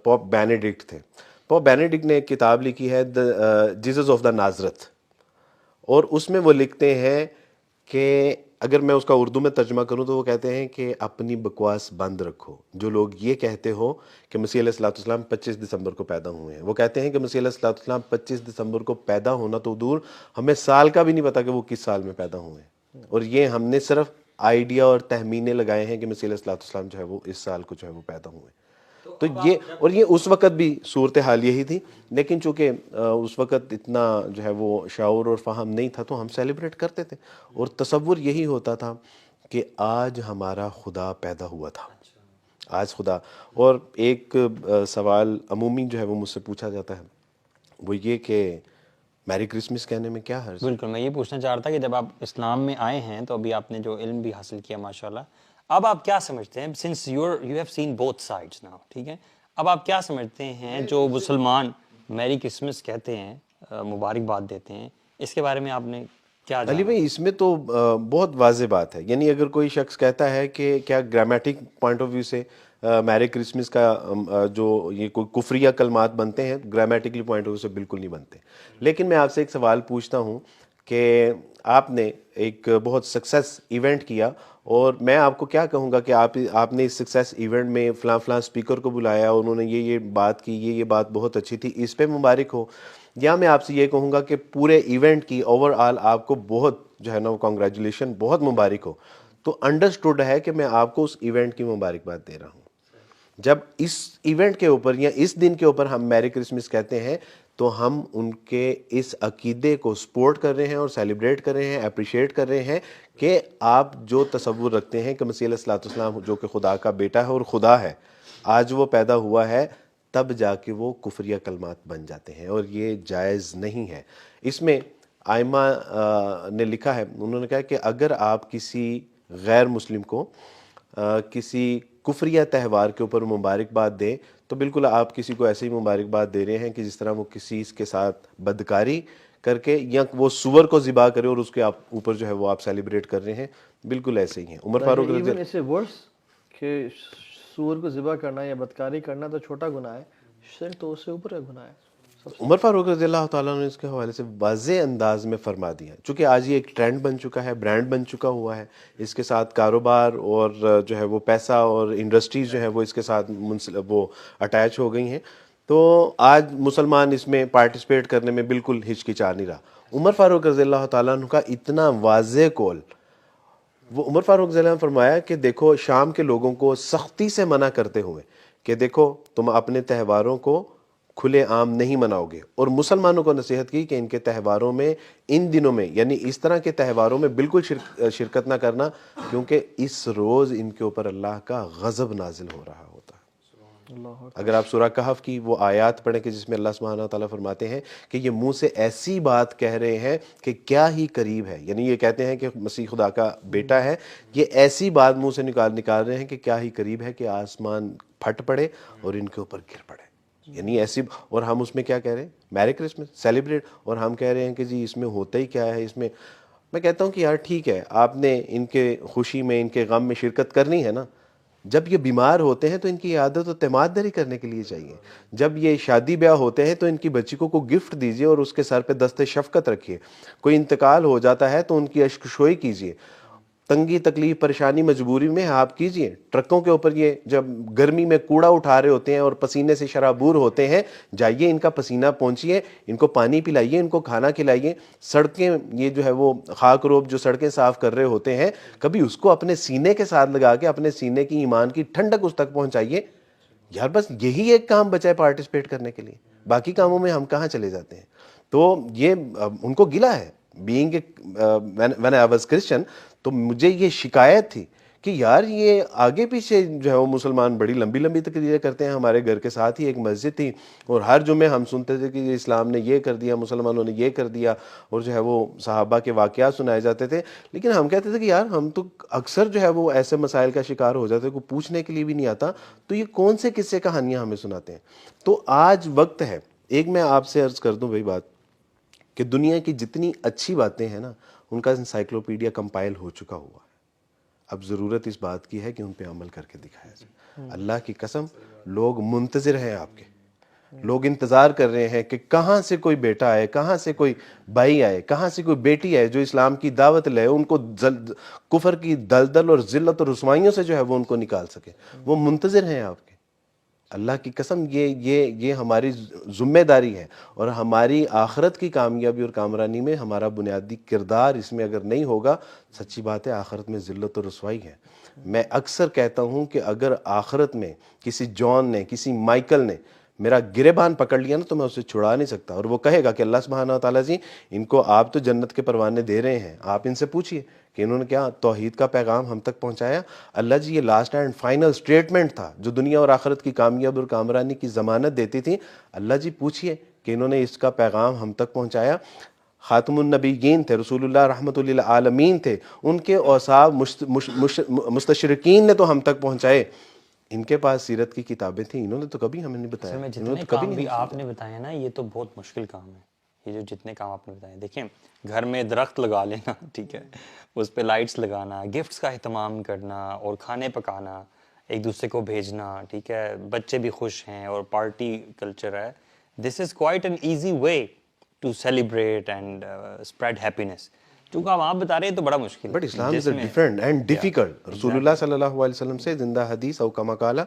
Speaker 2: پوپ بینیڈکٹ تھے. پوپ بینیڈکٹ نے ایک کتاب لکھی ہے جیزس آف دا نازرت, اور اس میں وہ لکھتے ہیں کہ اگر میں اس کا اردو میں ترجمہ کروں تو وہ کہتے ہیں کہ اپنی بکواس بند رکھو. جو لوگ یہ کہتے ہو کہ مسیح علیہ الصلوۃ والسلام 25 دسمبر کو پیدا ہوئے ہیں, وہ کہتے ہیں کہ مسیح علیہ الصلوۃ والسلام 25 دسمبر کو پیدا ہونا تو دور, ہمیں سال کا بھی نہیں پتا کہ وہ کس سال میں پیدا ہوئے ہیں, اور یہ ہم نے صرف آئیڈیا اور تخمینے لگائے ہیں کہ مسیح علیہ الصلوۃ والسلام جو ہے وہ اس سال کو جو ہے وہ پیدا ہوئے. تو یہ اس وقت بھی صورتحال یہی تھی, لیکن چونکہ اس وقت اتنا جو ہے وہ شعور اور فہم نہیں تھا تو ہم سیلیبریٹ کرتے تھے, اور تصور یہی ہوتا تھا کہ آج ہمارا خدا پیدا ہوا تھا, آج خدا. اور ایک سوال عمومی جو ہے وہ مجھ سے پوچھا جاتا ہے, وہ یہ کہ میری کرسمس کہنے میں کیا حرج.
Speaker 1: بالکل, میں یہ پوچھنا چاہ رہا تھا کہ جب آپ اسلام میں آئے ہیں تو ابھی آپ نے جو علم بھی حاصل کیا ماشاءاللہ, اب آپ کیا سمجھتے ہیں, since you have seen both sides now, ٹھیک ہے, اب آپ کیا سمجھتے ہیں جو مسلمان میری کرسمس کہتے ہیں, مبارکباد دیتے ہیں, اس کے بارے میں آپ نے کیا جانا؟
Speaker 2: علی بھائی اس میں تو بہت واضح بات ہے. یعنی اگر کوئی شخص کہتا ہے کہ کیا گرامیٹک پوائنٹ آف ویو سے میری کرسمس کا جو یہ کوئی کفریہ کلمات بنتے ہیں, گرامیٹکلی پوائنٹ آف ویو سے بالکل نہیں بنتے. لیکن میں آپ سے ایک سوال پوچھتا ہوں کہ آپ نے ایک بہت سکسیس ایونٹ کیا, اور میں آپ کو کیا کہوں گا کہ آپ نے اس سکسیس ایونٹ میں فلاں اسپیکر کو بلایا, انہوں نے یہ بات کی, یہ بات بہت اچھی تھی, اس پہ مبارک ہو. یا میں آپ سے یہ کہوں گا کہ پورے ایونٹ کی اوور آل آپ کو بہت جو ہے نا وہ کانگریچولیشن, بہت مبارک ہو. تو انڈرسٹوڈ ہے کہ میں آپ کو اس ایونٹ کی مبارکباد دے رہا ہوں. جب اس ایونٹ کے اوپر یا اس دن کے اوپر ہم میری کرسمس کہتے ہیں تو ہم ان کے اس عقیدے کو سپورٹ کر رہے ہیں اور سیلیبریٹ کر رہے ہیں, اپریشیٹ کر رہے ہیں کہ آپ جو تصور رکھتے ہیں کہ مسیح علیہ الصلوۃ والسلام جو کہ خدا کا بیٹا ہے اور خدا ہے, آج وہ پیدا ہوا ہے, تب جا کے وہ کفریہ کلمات بن جاتے ہیں, اور یہ جائز نہیں ہے. اس میں آئمہ نے لکھا ہے, انہوں نے کہا کہ اگر آپ کسی غیر مسلم کو کسی کفریہ تہوار کے اوپر مبارکباد دیں تو بالکل آپ کسی کو ایسے ہی مبارکباد دے رہے ہیں کہ جس طرح وہ کسی کے ساتھ بدکاری کر کے یا وہ سور کو ذبح کرے اور اس کے اوپر جو ہے وہ آپ سیلیبریٹ کر رہے ہیں, بالکل ایسے ہی ہیں. عمر فاروق رضی
Speaker 3: ایون اس سے ورس کہ سور کو ذبح کرنا یا بدکاری کرنا تو چھوٹا گناہ ہے, شرک تو اس سے اوپر کا گناہ ہے.
Speaker 2: عمر فاروق رضی اللہ تعالیٰ نے اس کے حوالے سے واضح انداز میں فرما دیا, چونکہ آج یہ ایک ٹرینڈ بن چکا ہے, برانڈ بن چکا ہوا ہے, اس کے ساتھ کاروبار اور جو ہے وہ پیسہ اور انڈسٹریز جو ہے وہ اس کے ساتھ وہ اٹیچ ہو گئی ہیں. تو آج مسلمان اس میں پارٹیسپیٹ کرنے میں بالکل ہچکچا نہیں رہا. عمر فاروق رضی اللہ تعالیٰ عنہ کا اتنا واضح قول, وہ عمر فاروق رضی اللہ عنہ نے فرمایا کہ دیکھو شام کے لوگوں کو سختی سے منع کرتے ہوئے کہ دیکھو تم اپنے تہواروں کو کھلے عام نہیں مناؤ گے, اور مسلمانوں کو نصیحت کی کہ ان کے تہواروں میں, ان دنوں میں, یعنی اس طرح کے تہواروں میں بالکل شرکت نہ کرنا, کیونکہ اس روز ان کے اوپر اللہ کا غضب نازل ہو رہا ہوتا ہے. اگر آپ سورہ کہف کی وہ آیات پڑھیں کہ جس میں اللہ سبحانہ و تعالیٰ فرماتے ہیں کہ یہ منہ سے ایسی بات کہہ رہے ہیں کہ کیا ہی قریب ہے, یعنی یہ کہتے ہیں کہ مسیح خدا کا بیٹا ہے, یہ ایسی بات منہ سے نکال رہے ہیں کہ کیا ہی قریب ہے کہ آسمان پھٹ پڑے اور ان کے اوپر گر پڑے, یعنی ایسی. اور ہم اس میں کیا کہہ رہے ہیں, میری کرسمس سیلیبریٹ, اور ہم کہہ رہے ہیں کہ جی اس میں ہوتا ہی کیا ہے. اس میں میں کہتا ہوں کہ یار ٹھیک ہے, آپ نے ان کے خوشی میں, ان کے غم میں شرکت کرنی ہے نا. جب یہ بیمار ہوتے ہیں تو ان کی عادت و تیمارداری کرنے کے لیے چاہیے. جب یہ شادی بیاہ ہوتے ہیں تو ان کی بچی کو گفٹ دیجیے اور اس کے سر پہ دست شفقت رکھیے. کوئی انتقال ہو جاتا ہے تو ان کی اشکشوئی کیجیے. تنگی تکلیف پریشانی مجبوری میں آپ کیجئے. ٹرکوں کے اوپر یہ جب گرمی میں کوڑا اٹھا رہے ہوتے ہیں اور پسینے سے شرابور ہوتے ہیں, جائیے ان کا پسینہ پہنچیے, ان کو پانی پلائیے, ان کو کھانا کھلائیے. سڑکیں یہ جو ہے وہ خاک روب جو سڑکیں صاف کر رہے ہوتے ہیں, کبھی اس کو اپنے سینے کے ساتھ لگا کے اپنے سینے کی ایمان کی ٹھنڈک اس تک پہنچائیے. یار بس یہی ایک کام بچا ہے پارٹیسپیٹ کرنے کے لیے, باقی کاموں میں ہم کہاں چلے جاتے ہیں. تو یہ ان کو گلا ہے. Being when I was Christian, تو مجھے یہ شکایت تھی کہ یار یہ آگے پیچھے جو ہے وہ مسلمان بڑی لمبی لمبی تقریریں کرتے ہیں. ہمارے گھر کے ساتھ ہی ایک مسجد تھی اور ہر جمعے ہم سنتے تھے کہ اسلام نے یہ کر دیا, مسلمانوں نے یہ کر دیا, اور جو ہے وہ صحابہ کے واقعات سنائے جاتے تھے. لیکن ہم کہتے تھے کہ یار ہم تو اکثر جو ہے وہ ایسے مسائل کا شکار ہو جاتے, کوئی پوچھنے کے لیے بھی نہیں آتا, تو یہ کون سے قصے کہانیاں ہمیں سناتے ہیں. تو آج وقت ہے, ایک میں آپ سے عرض کر دوں بھائی بات, کہ دنیا کی جتنی اچھی باتیں ہیں نا ان کا انسائکلوپیڈیا کمپائل ہو چکا ہوا ہے. اب ضرورت اس بات کی ہے کہ ان پہ عمل کر کے دکھایا جائے. اللہ کی قسم لوگ منتظر ہیں آپ کے, لوگ انتظار کر رہے ہیں کہ کہاں سے کوئی بیٹا آئے, کہاں سے کوئی بھائی آئے, کہاں سے کوئی بیٹی آئے جو اسلام کی دعوت لے, ان کو کفر کی دلدل اور ذلت اور رسوائیوں سے جو ہے وہ ان کو نکال سکے. وہ منتظر ہیں آپ کے. اللہ کی قسم یہ ہماری ذمہ داری ہے, اور ہماری آخرت کی کامیابی اور کامرانی میں ہمارا بنیادی کردار اس میں اگر نہیں ہوگا, سچی بات ہے آخرت میں ذلت و رسوائی ہے. میں اکثر کہتا ہوں کہ اگر آخرت میں کسی جان نے, کسی مائیکل نے میرا گریبان پکڑ لیا نا تو میں اسے چھڑا نہیں سکتا, اور وہ کہے گا کہ اللہ سبحانہ و تعالیٰ جی ان کو آپ تو جنت کے پروانے دے رہے ہیں, آپ ان سے پوچھئے کہ انہوں نے کیا توحید کا پیغام ہم تک پہنچایا. اللہ جی یہ لاسٹ اینڈ فائنل سٹیٹمنٹ تھا جو دنیا اور آخرت کی کامیاب اور کامرانی کی ضمانت دیتی تھی. اللہ جی پوچھئے کہ انہوں نے اس کا پیغام ہم تک پہنچایا. خاتم النبیین تھے, رسول اللہ رحمۃ للعالمین تھے, ان کے اوصاف مستشرقین نے تو ہم تک پہنچائے. ان کے پاس سیرت کی کتابیں تھیں, انہوں نے تو کبھی ہمیں نہیں بتایا.
Speaker 1: میں جتنے کام بھی آپ نے بتائے نا یہ تو بہت مشکل کام ہے. یہ جو جتنے کام آپ نے بتائے, دیکھیں گھر میں درخت لگا لینا, ٹھیک ہے, اس پہ لائٹس لگانا, گفٹس کا اہتمام کرنا اور کھانے پکانا, ایک دوسرے کو بھیجنا, ٹھیک ہے, بچے بھی خوش ہیں اور پارٹی کلچر ہے. This is quite an easy way to celebrate and spread happiness. چونکہ آپ بتا رہے ہیں تو بڑا مشکل ہے.
Speaker 2: But Islam is different and difficult. رسول اللہ صلی اللہ علیہ وسلم سے زندہ حدیث او کما قال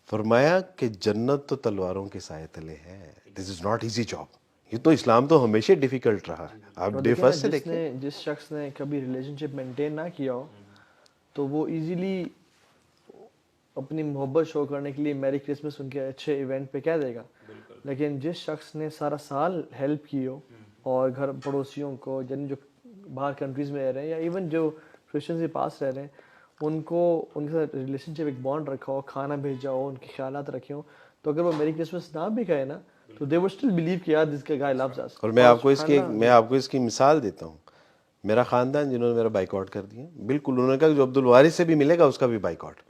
Speaker 2: فرمایا کہ جنت تو تلواروں کے سائے تلے ہے. This is not easy job. یہ تو اسلام تو ہمیشہ ڈیفیکلٹ رہا ہے. آپ ڈے فرسٹ سے دیکھیں,
Speaker 3: جس شخص نے کبھی ریلیشن شپ مینٹین نہ کیا ہو تو وہ ایزیلی اپنی محبت شو کرنے کے لیے میری کرسمس ان کے اچھے ایونٹ پہ کہہ دے گا. لیکن جس شخص نے سارا سال ہیلپ کی ہو اور گھر پڑوسیوں کو, جن جو باہر کنٹریز میں رہ رہے ہیں یا ایون جو کرسچنز کے پاس رہ رہے ہیں, ان کو ان کے ساتھ ریلیشن شپ ایک بانڈ رکھا ہو, کھانا بھیجا ہو, ان کے خیالات رکھے ہوں, تو اگر وہ میری کرسمس نہ بھی کہے نا تو they would still believe کہ یار this guy loves us.
Speaker 2: اور میں آپ کو اس کی مثال دیتا ہوں. میرا خاندان جنہوں نے میرا بائیکاٹ کر دیا, بالکل انہوں نے کہا جو عبد الوارث سے بھی ملے گا اس کا بھی بائیکاٹ.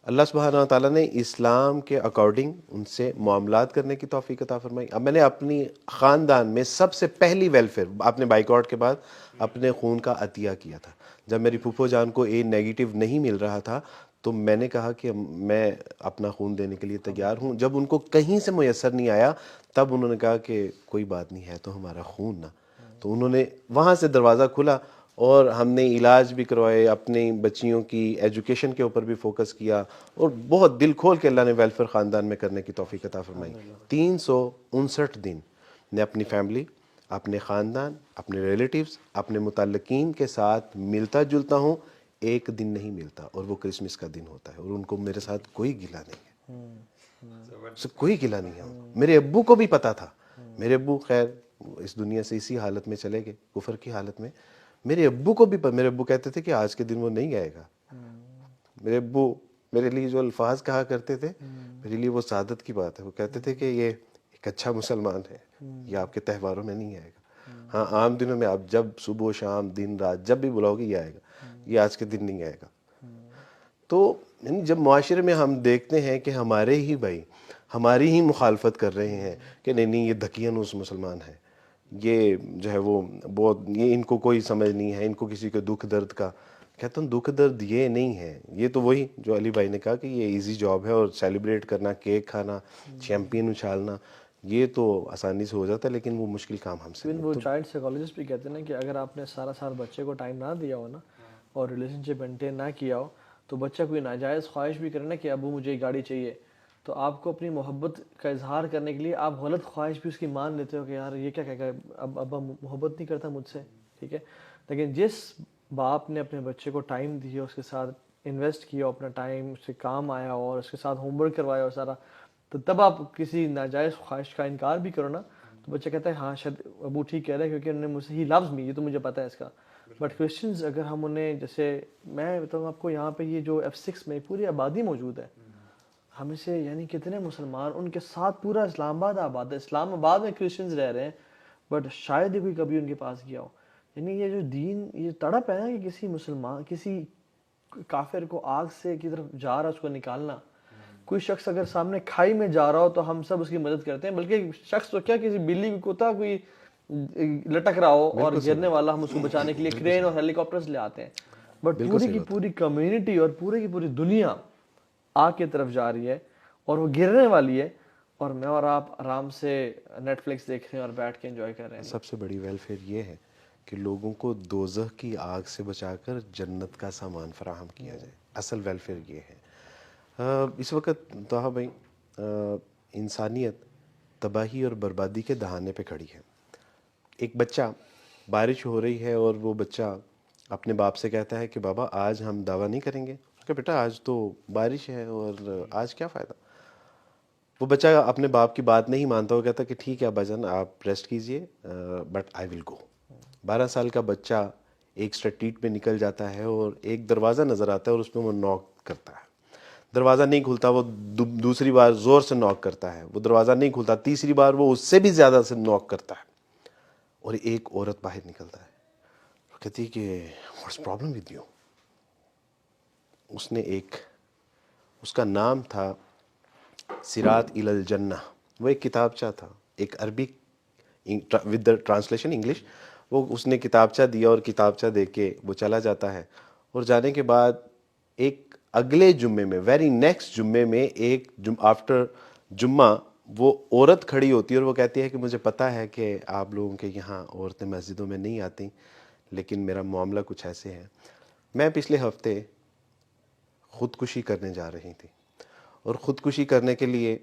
Speaker 2: اللہ سبحانہ تعالیٰ نے اسلام کے اکارڈنگ ان سے معاملات کرنے کی توفیق عطا فرمائی. اب میں نے اپنی خاندان میں سب سے پہلی ویلفیئر اپنے بائیکاٹ کے بعد اپنے خون کا عطیہ کیا تھا. جب میری پھوپھو جان کو اے نیگیٹو نہیں مل رہا تھا تو میں نے کہا کہ میں اپنا خون دینے کے لیے تیار ہوں. جب ان کو کہیں سے میسر نہیں آیا تب انہوں نے کہا کہ کوئی بات نہیں ہے تو ہمارا خون نا. تو انہوں نے وہاں سے دروازہ کھلا اور ہم نے علاج بھی کروائے, اپنی بچیوں کی ایجوکیشن کے اوپر بھی فوکس کیا, اور بہت دل کھول کے اللہ نے ویلفیئر خاندان میں کرنے کی توفیق عطا فرمائی. 359 دن میں اپنی فیملی, اپنے خاندان, اپنے ریلیٹیوز, اپنے متعلقین کے ساتھ ملتا جلتا ہوں. ایک دن نہیں ملتا اور وہ کرسمس کا دن ہوتا ہے, اور ان کو میرے ساتھ کوئی گلہ نہیں ہے, اس سے کوئی گلہ نہیں ہے. میرے ابو کو بھی پتا تھا, میرے ابو خیر اس دنیا سے اسی حالت میں چلے گئے, کفر کی حالت میں. میرے ابو کو بھی میرے ابو کہتے تھے کہ آج کے دن وہ نہیں آئے گا. میرے ابو میرے لیے جو الفاظ کہا کرتے تھے میرے لیے وہ سعادت کی بات ہے. وہ کہتے تھے کہ یہ ایک اچھا مسلمان ہے, یہ آپ کے تہواروں میں نہیں آئے گا. ہاں عام دنوں میں آپ جب صبح و شام دن رات جب بھی بلاؤ گے یہ آئے گا, یہ آج کے دن نہیں آئے گا. تو جب معاشرے میں ہم دیکھتے ہیں کہ ہمارے ہی بھائی ہماری ہی مخالفت کر رہے ہیں کہ نہیں یہ دقیانوس مسلمان ہے, یہ جو ہے وہ بہت, یہ ان کو کوئی سمجھ نہیں ہے, ان کو کسی کے دکھ درد کا. کہتا ہوں دکھ درد یہ نہیں ہے, یہ تو وہی جو علی بھائی نے کہا کہ یہ ایزی جاب ہے, اور سیلیبریٹ کرنا, کیک کھانا, چیمپئن اچھالنا, یہ تو آسانی سے ہو جاتا ہے, لیکن وہ مشکل کام ہم سے.
Speaker 3: وہ چائلڈ سائیکالوجسٹ بھی کہتے ہیں نا کہ اگر آپ نے سارا سال بچے کو ٹائم نہ دیا ہو نا, اور ریلیشن شپ مینٹین نہ کیا ہو, تو بچہ کوئی ناجائز خواہش بھی کرے نا کہ ابو مجھے یہ گاڑی چاہیے, تو آپ کو اپنی محبت کا اظہار کرنے کے لیے آپ غلط خواہش بھی اس کی مان لیتے ہو کہ یار یہ کیا کہے گا, اب ابا محبت نہیں کرتا مجھ سے, ٹھیک ہے. لیکن جس باپ نے اپنے بچے کو ٹائم دیا, اس کے ساتھ انویسٹ کیا اپنا ٹائم, اس سے کام آیا اور اس کے ساتھ ہوم ورک کروایا اور سارا, تو تب آپ کسی ناجائز خواہش کا انکار بھی کرو نا تو بچہ کہتا ہے ہاں شاید ابو ٹھیک کہہ رہے ہیں کیونکہ انہوں نے مجھ سے ہی لفظ می, یہ تو مجھے پتہ ہے اس کا. بٹ کرسچنز اگر ہم انہیں, جیسے میں بتاؤں آپ کو یہاں پہ یہ جو F6 میں پوری آبادی موجود ہے, ہمیں سے یعنی کتنے مسلمان, ان کے ساتھ پورا اسلام آباد آباد ہے. اسلام آباد میں کرسچنز رہ رہے ہیں بٹ شاید ہی کوئی کبھی ان کے پاس گیا ہو. یعنی یہ جو دین, یہ تڑپ ہے نا کہ کسی مسلمان, کسی کافر کو آگ سے کی طرف جا رہا ہے اس کو نکالنا. کوئی شخص اگر سامنے کھائی میں جا رہا ہو تو ہم سب اس کی مدد کرتے ہیں, بلکہ شخص تو کیا کسی بلی کوتا کوئی لٹک رہا ہو اور گرنے والا, ہم اس کو بچانے کے لیے کرین اور ہیلی کاپٹرز لے آتے ہیں. بٹ پوری کی پوری کمیونٹی اور پوری کی پوری دنیا آگ کی طرف جا رہی ہے اور وہ گرنے والی ہے, اور میں اور آپ آرام سے نیٹ فلکس دیکھ رہے ہیں اور بیٹھ کے انجوائے کر رہے ہیں.
Speaker 2: سب سے بڑی ویلفیئر یہ ہے کہ لوگوں کو دوزخ کی آگ سے بچا کر جنت کا سامان فراہم کیا جائے. اصل ویلفیئر یہ ہے. اس وقت طه بھائی انسانیت تباہی اور بربادی کے دہانے پہ کھڑی ہے. ایک بچہ, بارش ہو رہی ہے اور وہ بچہ اپنے باپ سے کہتا ہے کہ بابا آج ہم دعویٰ نہیں کریں گے. کہ بیٹا آج تو بارش ہے اور آج کیا فائدہ. وہ بچہ اپنے باپ کی بات نہیں مانتا, وہ کہتا کہ ٹھیک ہے ابا جان آپ ریسٹ کیجئے بٹ آئی ول گو. 12 سال کا بچہ ایک اسٹریٹ پہ نکل جاتا ہے اور ایک دروازہ نظر آتا ہے اور اس پہ وہ نوک کرتا ہے. دروازہ نہیں کھلتا, وہ دوسری بار زور سے نوک کرتا ہے, وہ دروازہ نہیں کھلتا, تیسری بار وہ اس سے بھی زیادہ سے نوک کرتا ہے, اور ایک عورت باہر نکلتا ہے. وہ کہتی ہے کہ واٹس پرابلم ود یو. اس نے اس کا نام تھا سرات الی الجنہ. وہ ایک کتابچہ تھا, ایک عربی ود دا ٹرانسلیشن انگلش. وہ اس نے کتابچہ دیا اور کتابچہ دے کے وہ چلا جاتا ہے, اور جانے کے بعد ایک اگلے جمعے میں, ویری نیکسٹ جمعے میں, ایک آفٹر جمعہ وہ عورت کھڑی ہوتی ہے اور وہ کہتی ہے کہ مجھے پتہ ہے کہ آپ لوگوں کے یہاں عورتیں مسجدوں میں نہیں آتی, لیکن میرا معاملہ کچھ ایسے ہے. میں پچھلے ہفتے خودکشی کرنے جا رہی تھی, اور خودکشی کرنے کے لیے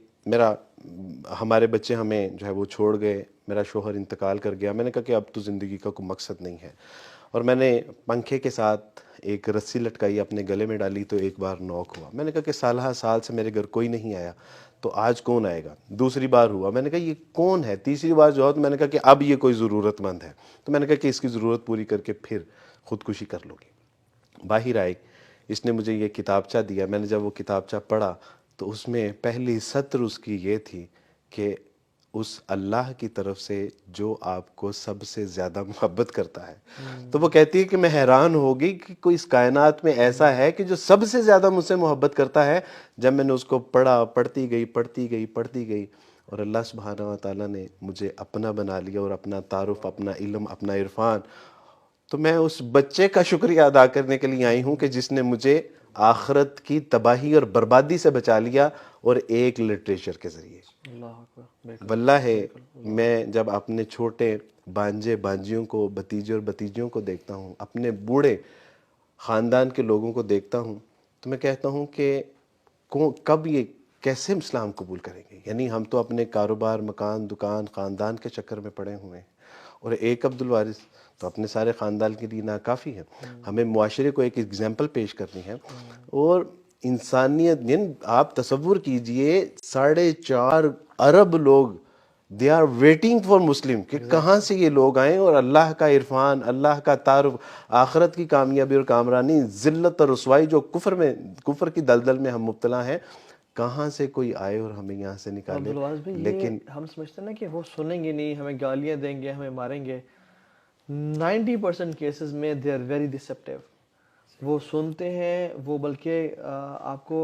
Speaker 2: ہمارے بچے ہمیں جو ہے وہ چھوڑ گئے, میرا شوہر انتقال کر گیا. میں نے کہا کہ اب تو زندگی کا کوئی مقصد نہیں ہے, اور میں نے پنکھے کے ساتھ ایک رسی لٹکائی, اپنے گلے میں ڈالی تو ایک بار نوک ہوا. میں نے کہا کہ سال سے میرے گھر کوئی نہیں آیا تو آج کون آئے گا. دوسری بار ہوا, میں نے کہا یہ کون ہے. تیسری بار جو ہوا تو میں نے کہا کہ اب یہ کوئی ضرورت مند ہے, تو میں نے کہا کہ اس کی ضرورت پوری کر کے پھر خودکشی کر لو گی. باہر آئی, اس نے مجھے یہ کتابچہ دیا. میں نے جب وہ کتابچہ پڑھا تو اس میں پہلی سطر اس کی یہ تھی کہ اس اللہ کی طرف سے جو آپ کو سب سے زیادہ محبت کرتا ہے. تو وہ کہتی ہے کہ میں حیران ہوگی کہ کوئی اس کائنات میں ایسا ہے کہ جو سب سے زیادہ مجھ سے محبت کرتا ہے. جب میں نے اس کو پڑھتی گئی اور اللہ سبحانہ و تعالیٰ نے مجھے اپنا بنا لیا اور اپنا تعارف، اپنا علم، اپنا عرفان، تو میں اس بچے کا شکریہ ادا کرنے کے لیے آئی ہوں کہ جس نے مجھے آخرت کی تباہی اور بربادی سے بچا لیا، اور ایک لٹریچر کے ذریعے.
Speaker 3: اللہ اکبر.
Speaker 2: واللہ ہے میں جب اپنے چھوٹے بانجے بانجیوں کو، بھتیجے اور بھتیجیوں کو دیکھتا ہوں، اپنے بوڑھے خاندان کے لوگوں کو دیکھتا ہوں، تو میں کہتا ہوں کہ کب یہ کیسے اسلام قبول کریں گے. یعنی ہم تو اپنے کاروبار، مکان، دکان، خاندان کے چکر میں پڑے ہوئے ہیں، اور ایک عبدالوارث تو اپنے سارے خاندان کے لیے ناکافی ہے. ہمیں معاشرے کو ایک ایگزامپل پیش کرنی ہے. اور انسانیت، یعنی آپ تصور کیجئے 4.5 ارب لوگ they are waiting for Muslim, کہ کہاں سے یہ لوگ آئیں، اور اللہ کا عرفان، اللہ کا تعارف، آخرت کی کامیابی اور کامرانی، ذلت اور رسوائی جو کفر کی دلدل میں ہم مبتلا ہیں، کہاں سے کوئی آئے اور ہمیں یہاں سے نکالے.
Speaker 3: عبدالواز بھائی،
Speaker 2: لیکن
Speaker 3: یہ ہم سمجھتے ہیں نا کہ وہ سنیں گے نہیں، ہمیں گالیاں دیں گے، ہمیں ماریں گے. 90% کیسز میں دے آر ویری ڈسپٹیو. وہ سنتے ہیں، وہ بلکہ آپ کو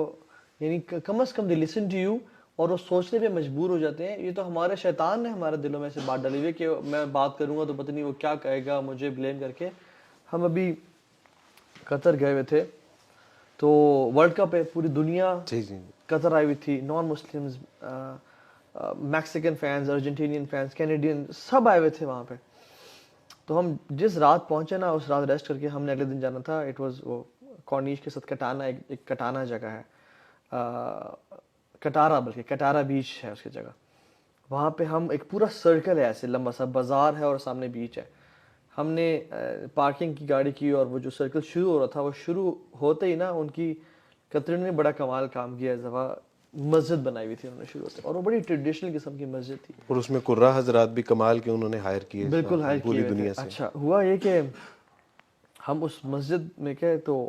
Speaker 3: یعنی کم از کم دے لسن ٹو یو، اور وہ سوچنے پہ مجبور ہو جاتے ہیں. یہ تو ہمارے شیطان نے ہمارے دلوں میں سے بات ڈالی ہوئی کہ میں بات کروں گا تو پتہ نہیں وہ کیا کہے گا، مجھے بلیم کر کے. ہم ابھی قطر گئے ہوئے تھے، تو ورلڈ کپ ہے، پوری دنیا
Speaker 2: جی جی
Speaker 3: قطر آئی ہوئی تھی. Non Muslims, Mexican fans, Argentinian fans, Canadian, سب آئے ہوئے تھے وہاں پہ. تو ہم جس رات پہنچے نا، اس رات ریسٹ کر کے ہم نے اگلے دن جانا تھا. اٹ واز وہ کارنیش کے ساتھ کٹانا، ایک کٹانا جگہ ہے، کٹارا، بلکہ کٹارا بیچ ہے اس کی جگہ. وہاں پہ ہم ایک پورا سرکل ہے، ایسے لمبا سا بازار ہے اور سامنے بیچ ہے. ہم نے پارکنگ کی گاڑی کی، اور وہ جو سرکل شروع ہو رہا تھا، وہ شروع ہوتے ہی نا ان کی قطرین نے بڑا کمال کام کیا. اس دفعہ مسجد بنائی ہوئی تھی انہوں نے شروع سے، اور وہ بڑی ٹریڈیشنل قسم کی مسجد تھی.
Speaker 2: اور اس میں قرہ حضرات بھی کمال کے انہوں نے ہائر کیے
Speaker 3: بالکل ہائر
Speaker 2: پوری
Speaker 3: کیے ہوئے
Speaker 2: دنیا
Speaker 3: تھے.
Speaker 2: سے.
Speaker 3: اچھا ہوا یہ کہ ہم اس مسجد میں گئے، تو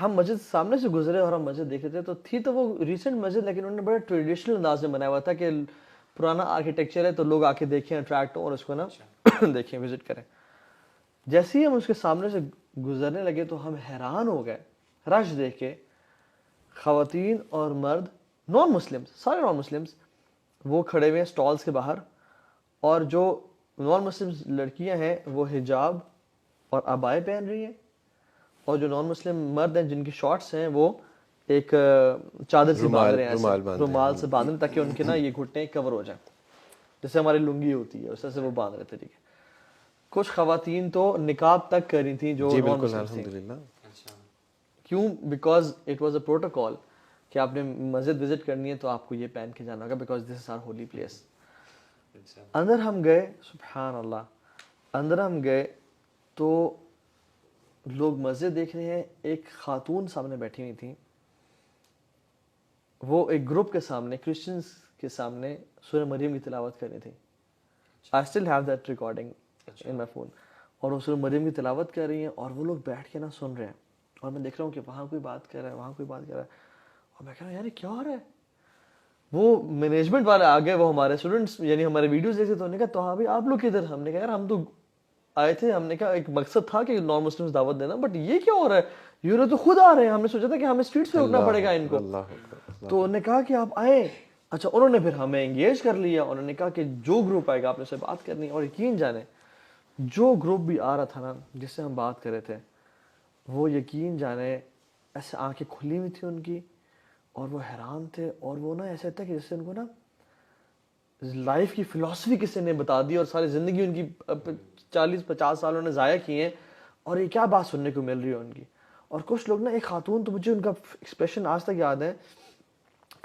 Speaker 3: ہم مسجد سامنے سے گزرے اور ہم مسجد دیکھ رہے تھے. تو تھی تو وہ ریسنٹ مسجد، لیکن انہوں نے بڑا ٹریڈیشنل انداز میں بنایا ہوا تھا کہ پرانا آرکیٹیکچر ہے، تو لوگ آ کے دیکھیں، اٹریکٹ ہوں اور اس کو نا دیکھیں، وزٹ کریں. جیسے ہی ہم اس کے سامنے سے گزرنے لگے تو ہم حیران ہو گئے رش دیکھ کے. خواتین اور مرد، نان مسلم، سارے نان مسلمس، وہ کھڑے ہوئے ہیں سٹالز کے باہر. اور جو نان مسلم لڑکیاں ہیں وہ حجاب اور عبائے پہن رہی ہیں، اور جو نان مسلم مرد ہیں جن کی شارٹس ہیں وہ ایک چادر سے باندھ رہے ہیں، رومال سے باندھ رہے ہیں تاکہ ان کے نا یہ گھٹنے کور ہو جائیں، جیسے ہماری لنگی ہوتی ہے اس طرح سے وہ باندھ رہے تھے. ٹھیک ہے. کچھ خواتین تو نقاب تک کر رہی تھیں جو
Speaker 2: جی
Speaker 3: نان
Speaker 2: بالکل،
Speaker 3: مسلم تھیں.
Speaker 2: الحمدللہ.
Speaker 3: کیوں؟ Because it was a protocol کہ آپ نے مسجد وزٹ کرنی ہے تو آپ کو یہ پہن کے جانا ہوگا، because this is our holy place. اندر ہم گئے، سبحان اللہ، اندر ہم گئے تو لوگ مسجد دیکھ رہے ہیں. ایک خاتون سامنے بیٹھی ہوئی تھیں، وہ ایک گروپ کے سامنے، کرسچنز کے سامنے سورہ مریم کی تلاوت کر رہی تھی. I still have that recording in my phone. اور وہ سورہ مریم کی تلاوت کر رہی ہیں اور وہ لوگ بیٹھ کے نا سن رہے ہیں. اور میں دیکھ رہا ہوں کہ وہاں کوئی بات کر رہا ہے، وہاں کوئی بات کر رہا ہے. اور میں کہہ رہا ہوں یار یہ کیا ہو رہا ہے. وہ مینجمنٹ والے آگے، وہ ہمارے اسٹوڈنٹس یعنی ہمارے ویڈیوز دیکھتے، تو انہوں نے کہا تو ہاں بھائی آپ لوگ کدھر؟ ہم نے کہا یار ہم تو آئے تھے، ہم نے کہا ایک مقصد تھا کہ نان مسلمس دعوت دینا، بٹ یہ کیا ہو رہا ہے؟ یہ لوگ تو خود آ رہے ہیں، ہم نے سوچا تھا کہ ہمیں اسٹریٹس پہ اٹھنا پڑے گا ان کو. تو انہوں نے کہا کہ آپ آئے. اچھا، انہوں نے پھر ہمیں انگیج کر لیا. انہوں نے کہا کہ جو گروپ آئے گا آپ نے سے بات کرنی. اور یقین جانے جو گروپ بھی آ رہا تھا نا جس سے ہم بات کر رہے تھے، وہ یقین جانے ایسے آنکھیں کھلی ہوئی تھی ان کی، اور وہ حیران تھے. اور وہ نا ایسے تھا کہ جیسے ان کو نا لائف کی فلسفی کسی نے بتا دی، اور ساری زندگی ان کی 40-50 سال انہوں نے ضائع کیے ہیں، اور یہ کیا بات سننے کو مل رہی ہے ان کی. اور کچھ لوگ نا، ایک خاتون تو مجھے ان کا ایکسپریشن آج تک یاد ہے،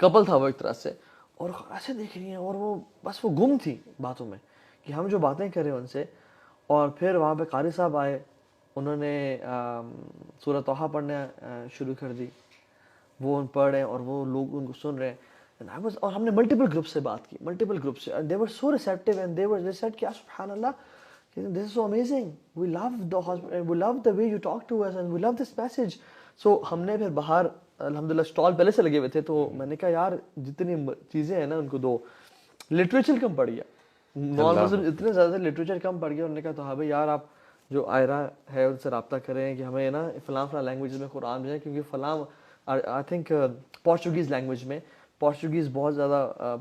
Speaker 3: کپل تھا وہ ایک طرح سے، اور ایسے دیکھ رہی ہیں، اور وہ بس وہ گم تھی باتوں میں کہ ہم جو باتیں کر رہے ہیں ان سے. اور پھر وہاں پہ قاری صاحب آئے، انہوں نے سورہ طٰہٰ پڑھنا شروع کر دی. وہ ان پڑھ رہے ہیں اور وہ لوگ ان کو سن رہے ہیں. اور ہم نے ملٹیپل گروپ سے بات کی، ملٹیپل گروپ سے. دے ور سو ریسیپٹیو اینڈ دے سیڈ کہ سبحان اللہ، this is so amazing, we love the way you talk to us and we love this message. So ہم نے پھر باہر الحمدللہ اسٹال پہلے سے لگے ہوئے تھے، تو میں نے کہا یار جتنی چیزیں ہیں نا ان کو دو. لٹریچر کم پڑ گیا, نان مسلم اتنے زیادہ لٹریچر کم پڑ گیا. انہوں نے کہا تو ہاں بھائی یار آپ جو آئرہ ہے ان سے رابطہ کریں کہ ہمیں نا فلاں لینگویج میں قرآن بھیجیں, کیونکہ فلاں آئی تھنک پورچوگیز لینگویج میں پورچوگیز بہت زیادہ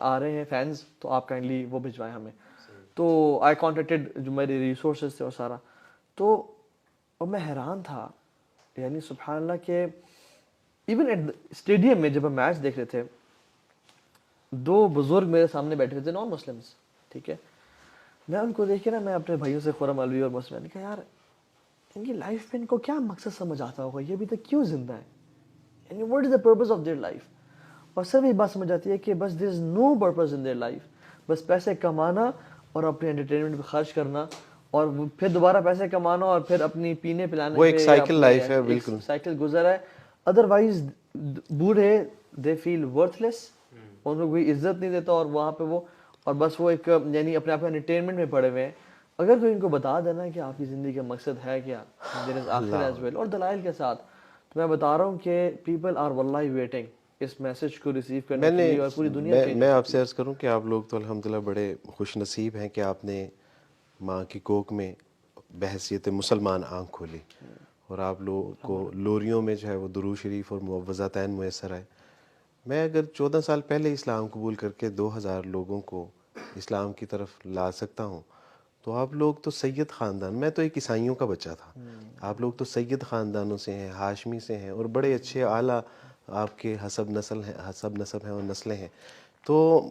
Speaker 3: آ رہے ہیں فینس, تو آپ کائنڈلی وہ بھجوائیں ہمیں. تو آئی کانٹیکٹڈ جو میرے ریسورسز تھے اور سارا, تو اور میں حیران تھا یعنی سبحان اللہ کہ ایون ایٹ اسٹیڈیم میں جب ہم میچ دیکھ رہے تھے, دو بزرگ میرے سامنے بیٹھے تھے نان مسلمس, ٹھیک ہے, میں ان کو دیکھ کے نا میں اپنے بھائیوں سے خرم علوی اور مسلم نے کہا یار ان کی لائف میں ان کو کیا مقصد سمجھ آتا ہوگا, یہ ابھی تک کیوں زندہ ہے, یعنی what is the purpose of their life. اور سب یہ بات سمجھ آتی ہے کہ بس there is no purpose in their life, بس پیسے کمانا اور اپنے انٹرٹینمنٹ پہ خرچ کرنا, اور پھر دوبارہ پیسے کمانا اور پھر اپنی پینے پلانے
Speaker 2: وہ ایک سائیکل لائف ہے, بالکل
Speaker 3: سائیکل گزر ہے. ادروائز بوڑھے دے فیل ورتھ لیس, ان کو کوئی عزت نہیں دیتا, اور وہاں پہ وہ اور بس وہ ایک یعنی اپنے آپ انٹرٹینمنٹ میں پڑے ہوئے ہیں. اگر کوئی ان کو بتا دینا کہ آپ کی زندگی کا مقصد ہے کیا, دیر از آخر ایز ویل, اور دلائل کے ساتھ, تو میں بتا رہا ہوں کہ پیپل آر واللہ ویٹنگ اس میسج کو ریسیو کرنے کے لیے, اور پوری دنیا
Speaker 2: میں آپ سے عرض کروں کہ آپ لوگ تو الحمدللہ بڑے خوش نصیب ہیں کہ آپ نے ماں کی کوکھ میں بحیثیت مسلمان آنکھ کھولی, اور آپ لوگوں کو لوریوں میں جو ہے وہ درود شریف اور معوذاتین میسر آئے. میں اگر 14 سال پہلے اسلام قبول کر کے 2000 لوگوں کو اسلام کی طرف لا سکتا ہوں, تو آپ لوگ تو سید خاندان, میں تو ایک عیسائیوں کا بچہ تھا, آپ لوگ تو سید خاندانوں سے ہیں, ہاشمی سے ہیں, اور بڑے اچھے اعلیٰ آپ کے حسب نسل ہیں اور نسلیں ہیں. تو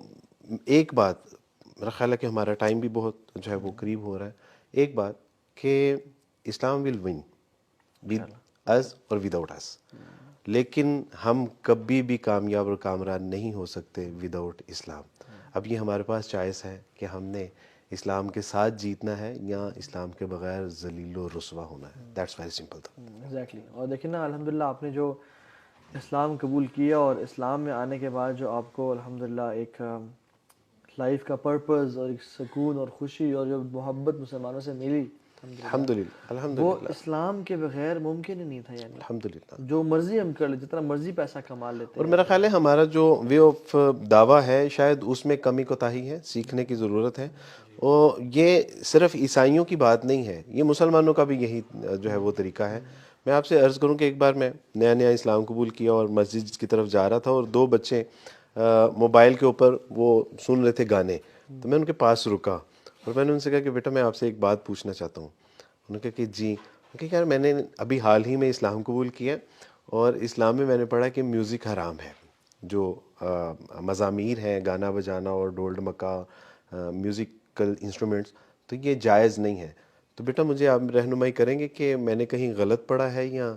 Speaker 2: ایک بات میرا خیال ہے کہ ہمارا ٹائم بھی بہت جو ہے وہ قریب ہو رہا ہے, ایک بات کہ اسلام ول ون ود us اور وداؤٹ us, لیکن ہم کبھی بھی کامیاب اور کامران نہیں ہو سکتے وداؤٹ اسلام. اب یہ ہمارے پاس چوائس ہے کہ ہم نے اسلام کے ساتھ جیتنا ہے یا اسلام کے بغیر ذلیل و رسوا ہونا ہے. دیٹس ویری سمپل تھا.
Speaker 3: ایگزیکٹلی. اور دیکھیں نا الحمدللہ آپ نے جو اسلام قبول کیا, اور اسلام میں آنے کے بعد جو آپ کو الحمدللہ ایک لائف کا پرپز اور ایک سکون اور خوشی اور جو محبت مسلمانوں سے ملی,
Speaker 2: الحمدللہ
Speaker 3: وہ اسلام کے بغیر ممکن ہی نہیں تھا. یعنی
Speaker 2: الحمدللہ
Speaker 3: جو مرضی ہم کر لیں, جتنا مرضی پیسہ کما لیتے
Speaker 2: اور
Speaker 3: ہیں,
Speaker 2: میرا خیال ہے ہمارا جو وے آف دعویٰ ہے شاید اس میں کمی کوتاہی ہے, سیکھنے کی ضرورت ہے. اور یہ صرف عیسائیوں کی بات نہیں ہے, یہ مسلمانوں کا بھی یہی جو ہے وہ طریقہ ہے. میں آپ سے عرض کروں کہ ایک بار میں نیا اسلام قبول کیا اور مسجد کی طرف جا رہا تھا, اور دو بچے موبائل کے اوپر وہ سن رہے تھے گانے, تو میں ان کے پاس رکا اور میں نے ان سے کہا کہ بیٹا میں آپ سے ایک بات پوچھنا چاہتا ہوں. انہوں نے کہا کہ جی. کہ یار میں نے ابھی حال ہی میں اسلام قبول کیا, اور اسلام میں نے پڑھا کہ میوزک حرام ہے, جو مزامیر ہیں گانا بجانا اور ڈول ڈمکا میوزیکل انسٹرومنٹس, تو یہ جائز نہیں ہے. تو بیٹا مجھے آپ رہنمائی کریں گے کہ میں نے کہیں غلط پڑھا ہے یا؟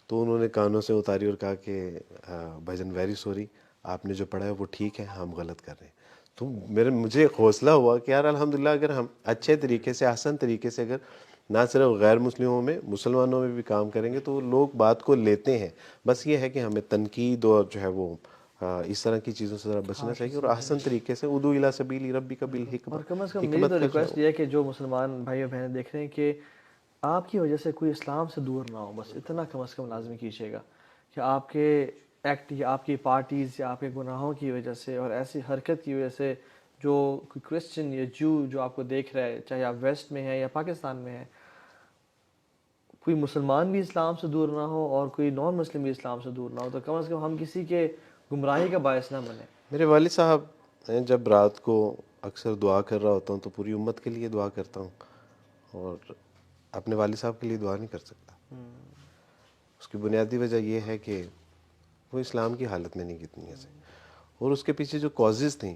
Speaker 2: تو انہوں نے کانوں سے اتاری اور کہا کہ بھجن ویری سوری, آپ نے جو پڑھا ہے وہ ٹھیک ہے, ہم غلط کر رہے ہیں. تو مجھے حوصلہ ہوا کہ یار الحمدللہ اگر ہم اچھے طریقے سے آسان طریقے سے اگر نہ صرف غیر مسلموں میں مسلمانوں میں بھی کام کریں گے تو لوگ بات کو لیتے ہیں. بس یہ ہے کہ ہمیں تنقید اور جو ہے وہ اس طرح کی چیزوں سے ذرا بچنا چاہیے, اور احسن طریقے سے ادعو الی سبیل ربک بالحکمہ,
Speaker 3: اور کم از کم میری تو ریکویسٹ یہ ہے کہ جو مسلمان بھائی اور بہنیں دیکھ رہے ہیں کہ آپ کی وجہ سے کوئی اسلام سے دور نہ ہو, بس اتنا کم از کم لازمی کیجیے گا کہ آپ کے ایکٹ یا آپ کی پارٹیز یا آپ کے گناہوں کی وجہ سے اور ایسی حرکت کی وجہ سے جو کوئی کرسچن یا جو آپ کو دیکھ رہا ہے, چاہے آپ ویسٹ میں ہیں یا پاکستان میں ہیں, کوئی مسلمان بھی اسلام سے دور نہ ہو اور کوئی نان مسلم بھی اسلام سے دور نہ ہو, تو کم از کم ہم کسی کے گمراہی کا باعث نہ بنیں.
Speaker 2: میرے والد صاحب جب رات کو اکثر دعا کر رہا ہوتا ہوں تو پوری امت کے لیے دعا کرتا ہوں, اور اپنے والد صاحب کے لیے دعا نہیں کر سکتا. اس کی بنیادی وجہ یہ ہے کہ وہ اسلام کی حالت میں نہیں کی دنیا سے, اور اس کے پیچھے جو کازز تھیں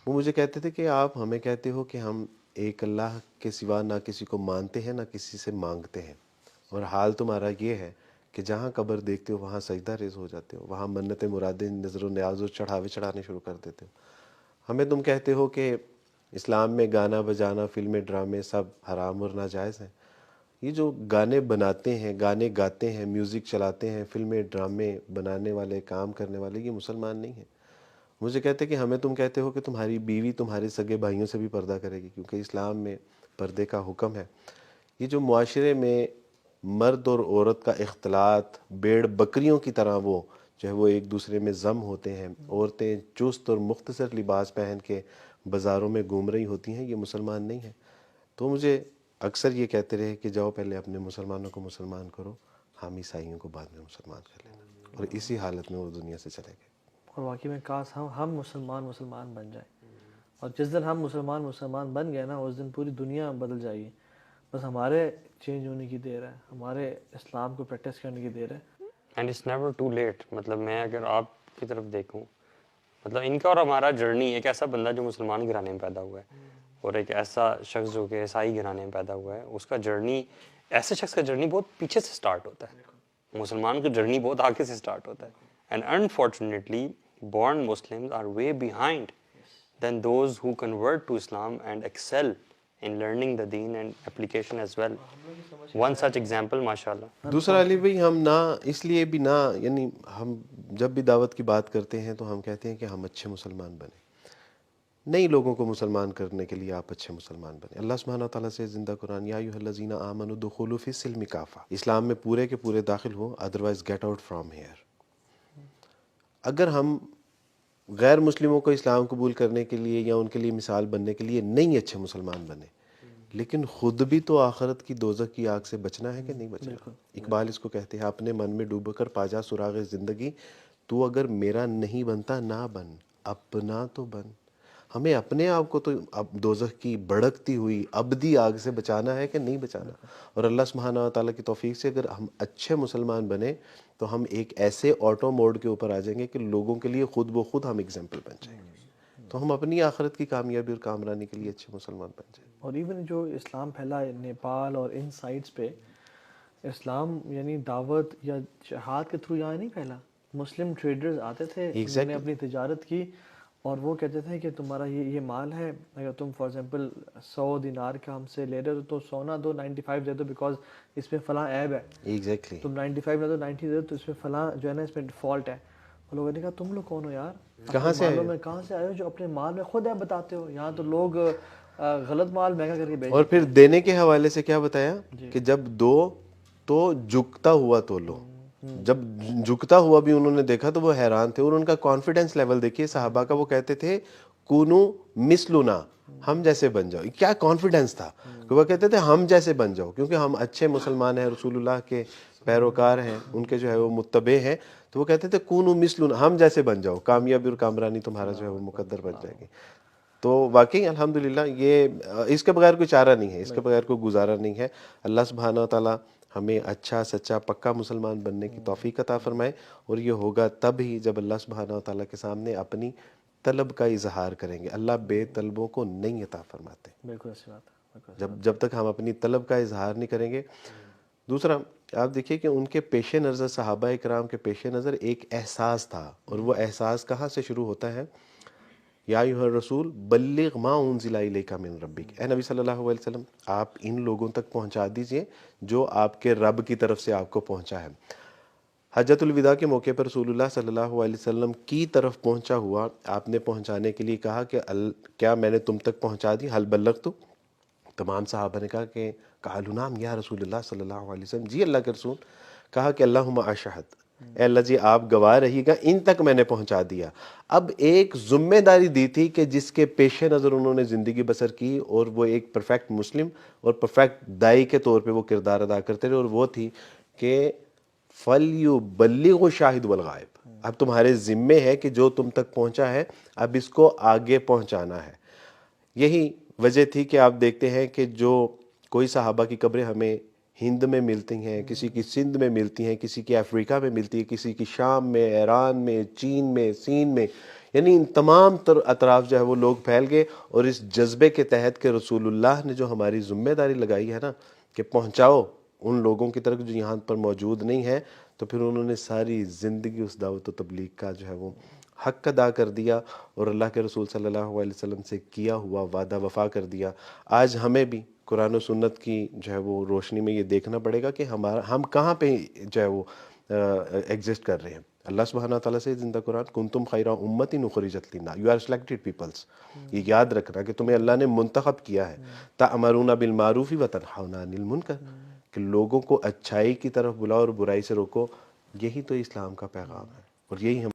Speaker 2: وہ مجھے کہتے تھے کہ آپ ہمیں کہتے ہو کہ ہم ایک اللہ کے سوا نہ کسی کو مانتے ہیں نہ کسی سے مانگتے ہیں, اور حال تمہارا یہ ہے کہ جہاں قبر دیکھتے ہو وہاں سجدہ ریز ہو جاتے ہو, وہاں منتیں مرادیں نظر و نیاز و چڑھاوے چڑھانے شروع کر دیتے ہو. ہمیں تم کہتے ہو کہ اسلام میں گانا بجانا فلمیں ڈرامے سب حرام اور ناجائز ہیں. یہ جو گانے بناتے ہیں, گانے گاتے ہیں, میوزک چلاتے ہیں, فلمیں ڈرامے بنانے والے, کام کرنے والے, یہ مسلمان نہیں ہیں. مجھے کہتے کہ ہمیں تم کہتے ہو کہ تمہاری بیوی تمہارے سگے بھائیوں سے بھی پردہ کرے گی, کیونکہ اسلام میں پردے کا حکم ہے. یہ جو معاشرے میں مرد اور عورت کا اختلاط بیڑ بکریوں کی طرح وہ جو ہے وہ ایک دوسرے میں ضم ہوتے ہیں، عورتیں چست اور مختصر لباس پہن کے بازاروں میں گھوم رہی ہوتی ہیں، یہ مسلمان نہیں ہیں۔ تو مجھے اکثر یہ کہتے رہے کہ جاؤ پہلے اپنے مسلمانوں کو مسلمان کرو، ہم عیسائیوں کو بعد میں مسلمان کر لینا، اور اسی حالت میں وہ دنیا سے چلے گئے۔
Speaker 3: اور واقعی میں کاش ہم مسلمان بن جائیں، اور جس دن ہم مسلمان بن گئے نا اس دن پوری دنیا بدل جائے گی۔ بس ہمارے چینج ہونے کی دیر ہے، ہمارے اسلام کو پریکٹس کرنے کی دیر ہے۔
Speaker 1: And it's never too late. مطلب میں اگر آپ کی طرف دیکھوں، مطلب ان کا اور ہمارا جرنی، ایک ایسا بندہ جو مسلمان گھرانے میں پیدا ہوا ہے اور ایک ایسا شخص جو کہ عیسائی گھرانے میں پیدا ہوا ہے، اس کا جرنی، ایسے شخص کا جرنی بہت پیچھے سے سٹارٹ ہوتا ہے، مسلمان کا جرنی بہت آگے سے سٹارٹ ہوتا ہے۔ And unfortunately born Muslims are way behind than those who convert to Islam and excel in learning the deen and application as well. One such example, mashallah.
Speaker 2: دوسرا علی بھائی، ہم نہ اس لیے بھی نہ، یعنی ہم جب بھی دعوت کی بات کرتے ہیں تو ہم کہتے ہیں کہ ہم اچھے مسلمان بنیں، نئی لوگوں کو مسلمان کرنے کے لیے آپ اچھے مسلمان بنیں۔ اللہ سبحانہ تعالیٰ سے زندہ قرآن، یا ایھا الذین آمنوا ادخلوا فی السلم کافہ، اسلام میں پورے کے پورے داخل ہو، otherwise get out from here. اگر ہم غیر مسلموں کو اسلام قبول کرنے کے لیے یا ان کے لیے مثال بننے کے لیے نہیں اچھے مسلمان بنے، لیکن خود بھی تو آخرت کی دوزخ کی آگ سے بچنا ہے کہ نہیں بچنا؟ اقبال اس کو کہتے ہیں، اپنے من میں ڈوب کر پا جا سراغ زندگی، تو اگر میرا نہیں بنتا نہ بن، اپنا تو بن۔ ہمیں اپنے آپ کو تو اب دوزخ کی بھڑکتی ہوئی ابدی آگ سے بچانا ہے کہ نہیں بچانا؟ اور اللہ سبحانہ و تعالیٰ کی توفیق سے اگر ہم اچھے مسلمان بنے تو ہم ایک ایسے آٹو موڈ کے اوپر آ جائیں گے کہ لوگوں کے لیے خود بخود ہم اگزامپل بن جائیں گے، تو ہم اپنی آخرت کی کامیابی اور کامرانی کے لیے اچھے مسلمان بن جائیں۔
Speaker 3: اور ایون جو اسلام پھیلا ہے نیپال اور ان سائٹس پہ، اسلام یعنی دعوت یا جہاد کے تھرو یہاں نہیں پھیلا۔ مسلم ٹریڈرز آتے تھے، انہوں نے اپنی تجارت کی، اور وہ کہتے تھے کہ تمہارا یہ مال ہے، اگر تم فار ایگزامپل 100 دینار کا ہم سے لے رہے ہو تو 100 نہ دو، 95 دے دو، بیکاز اس میں فلاں عیب ہے۔
Speaker 2: ایگزیکٹلی،
Speaker 3: تم 95 نہ دو، 90 دے دو، تو اس میں فلاں جو ہے نا اس میں فالٹ ہے۔ اور لوگوں نے کہا تم لوگ کون ہو یار؟
Speaker 2: کہاں سے آئے ہو؟
Speaker 3: کہاں سے آئے ہو جو اپنے مال میں خود عیب بتاتے ہو؟ یہاں تو لوگ غلط مال مہنگا کر کے بیچ۔
Speaker 2: اور پھر دینے کے حوالے سے کیا بتایا کہ جب دو تو جھکتا ہوا تو لو۔ جب جھکتا ہوا بھی انہوں نے دیکھا تو وہ حیران تھے، اور ان کا کانفیڈنس لیول دیکھیے صحابہ کا، وہ کہتے تھے کونو مثلنا، ہم جیسے بن جاؤ۔ کیا کانفیڈنس تھا کہ وہ کہتے تھے ہم جیسے بن جاؤ، کیونکہ ہم اچھے مسلمان ہیں، رسول اللہ کے پیروکار ہیں، ان کے جو ہے وہ متبع ہیں، تو وہ کہتے تھے کونو مثلنا، ہم جیسے بن جاؤ، کامیابی اور کامرانی تمہارا جو ہے وہ مقدر بن جائے گی۔ تو واقعی الحمدللہ یہ اس کے بغیر کوئی چارہ نہیں ہے، اس کے بغیر کوئی گزارا نہیں ہے۔ اللہ سبحانہ و تعالیٰ ہمیں اچھا سچا پکا مسلمان بننے کی توفیق عطا فرمائے، اور یہ ہوگا تب ہی جب اللہ سبحانہ و تعالیٰ کے سامنے اپنی طلب کا اظہار کریں گے۔ اللہ بے طلبوں کو نہیں عطا فرماتے،
Speaker 3: بالکل اچھی بات ہے۔
Speaker 2: جب تک ہم اپنی طلب کا اظہار نہیں کریں گے۔ دوسرا آپ دیکھیے کہ ان کے پیش نظر، صحابہ کرام کے پیش نظر ایک احساس تھا، اور وہ احساس کہاں سے شروع ہوتا ہے؟ یا ایھا الرسول بلغ ما انزل الیک من ربک، اے نبی صلی اللہ علیہ وسلم آپ ان لوگوں تک پہنچا دیجئے جو آپ کے رب کی طرف سے آپ کو پہنچا ہے۔ حجۃ الوداع کے موقع پر رسول اللہ صلی اللہ علیہ وسلم کی طرف پہنچا ہوا، آپ نے پہنچانے کے لیے کہا کہ کیا میں نے تم تک پہنچا دی؟ حل بلغت؟ تمام صحابہ نے کہا کہ قالوا نعم یا رسول اللہ صلی اللہ علیہ وسلم، جی اللہ کے رسول۔ کہا کہ اللہم اشہد، اے اللہ جی آپ گواہ رہیے گا، ان تک میں نے پہنچا دیا۔ اب ایک ذمہ داری دی تھی کہ جس کے پیش نظر انہوں نے زندگی بسر کی، اور وہ ایک پرفیکٹ مسلم اور پرفیکٹ دائی کے طور پہ وہ کردار ادا کرتے رہے، اور وہ تھی کہ فَلْيُبَلِّغُ الشَّاهِدُ وَالْغَائِبُ، اب تمہارے ذمے ہے کہ جو تم تک پہنچا ہے اب اس کو آگے پہنچانا ہے۔ یہی وجہ تھی کہ آپ دیکھتے ہیں کہ جو کوئی صحابہ کی قبریں ہمیں ہند میں ملتی ہیں، کسی کی سندھ میں ملتی ہیں، کسی کی افریقہ میں ملتی ہے، کسی کی شام میں، ایران میں، چین میں، سین میں، یعنی ان تمام اطراف جو ہے وہ لوگ پھیل گئے، اور اس جذبے کے تحت کہ رسول اللہ نے جو ہماری ذمہ داری لگائی ہے نا کہ پہنچاؤ ان لوگوں کی طرف جو یہاں پر موجود نہیں ہیں، تو پھر انہوں نے ساری زندگی اس دعوت و تبلیغ کا جو ہے وہ حق ادا کر دیا، اور اللہ کے رسول صلی اللہ علیہ وسلم سے کیا ہوا وعدہ وفا کر دیا۔ آج ہمیں بھی قرآن و سنت کی جو ہے وہ روشنی میں یہ دیکھنا پڑے گا کہ ہم کہاں پہ جو ہے وہ ایگزسٹ کر رہے ہیں۔ اللہ سبحانہ تعالیٰ سے زندہ قرآن، کنتم خیر امت اخرجت للناس، یو آر سلیکٹڈ پیپلس، یہ یاد رکھنا کہ تمہیں اللہ نے منتخب کیا ہے۔ تأمرون بالمعروف وتنہون عن المنکر، کہ لوگوں کو اچھائی کی طرف بلاؤ اور برائی سے روکو، یہی تو اسلام کا پیغام ہے۔ اور یہی ہم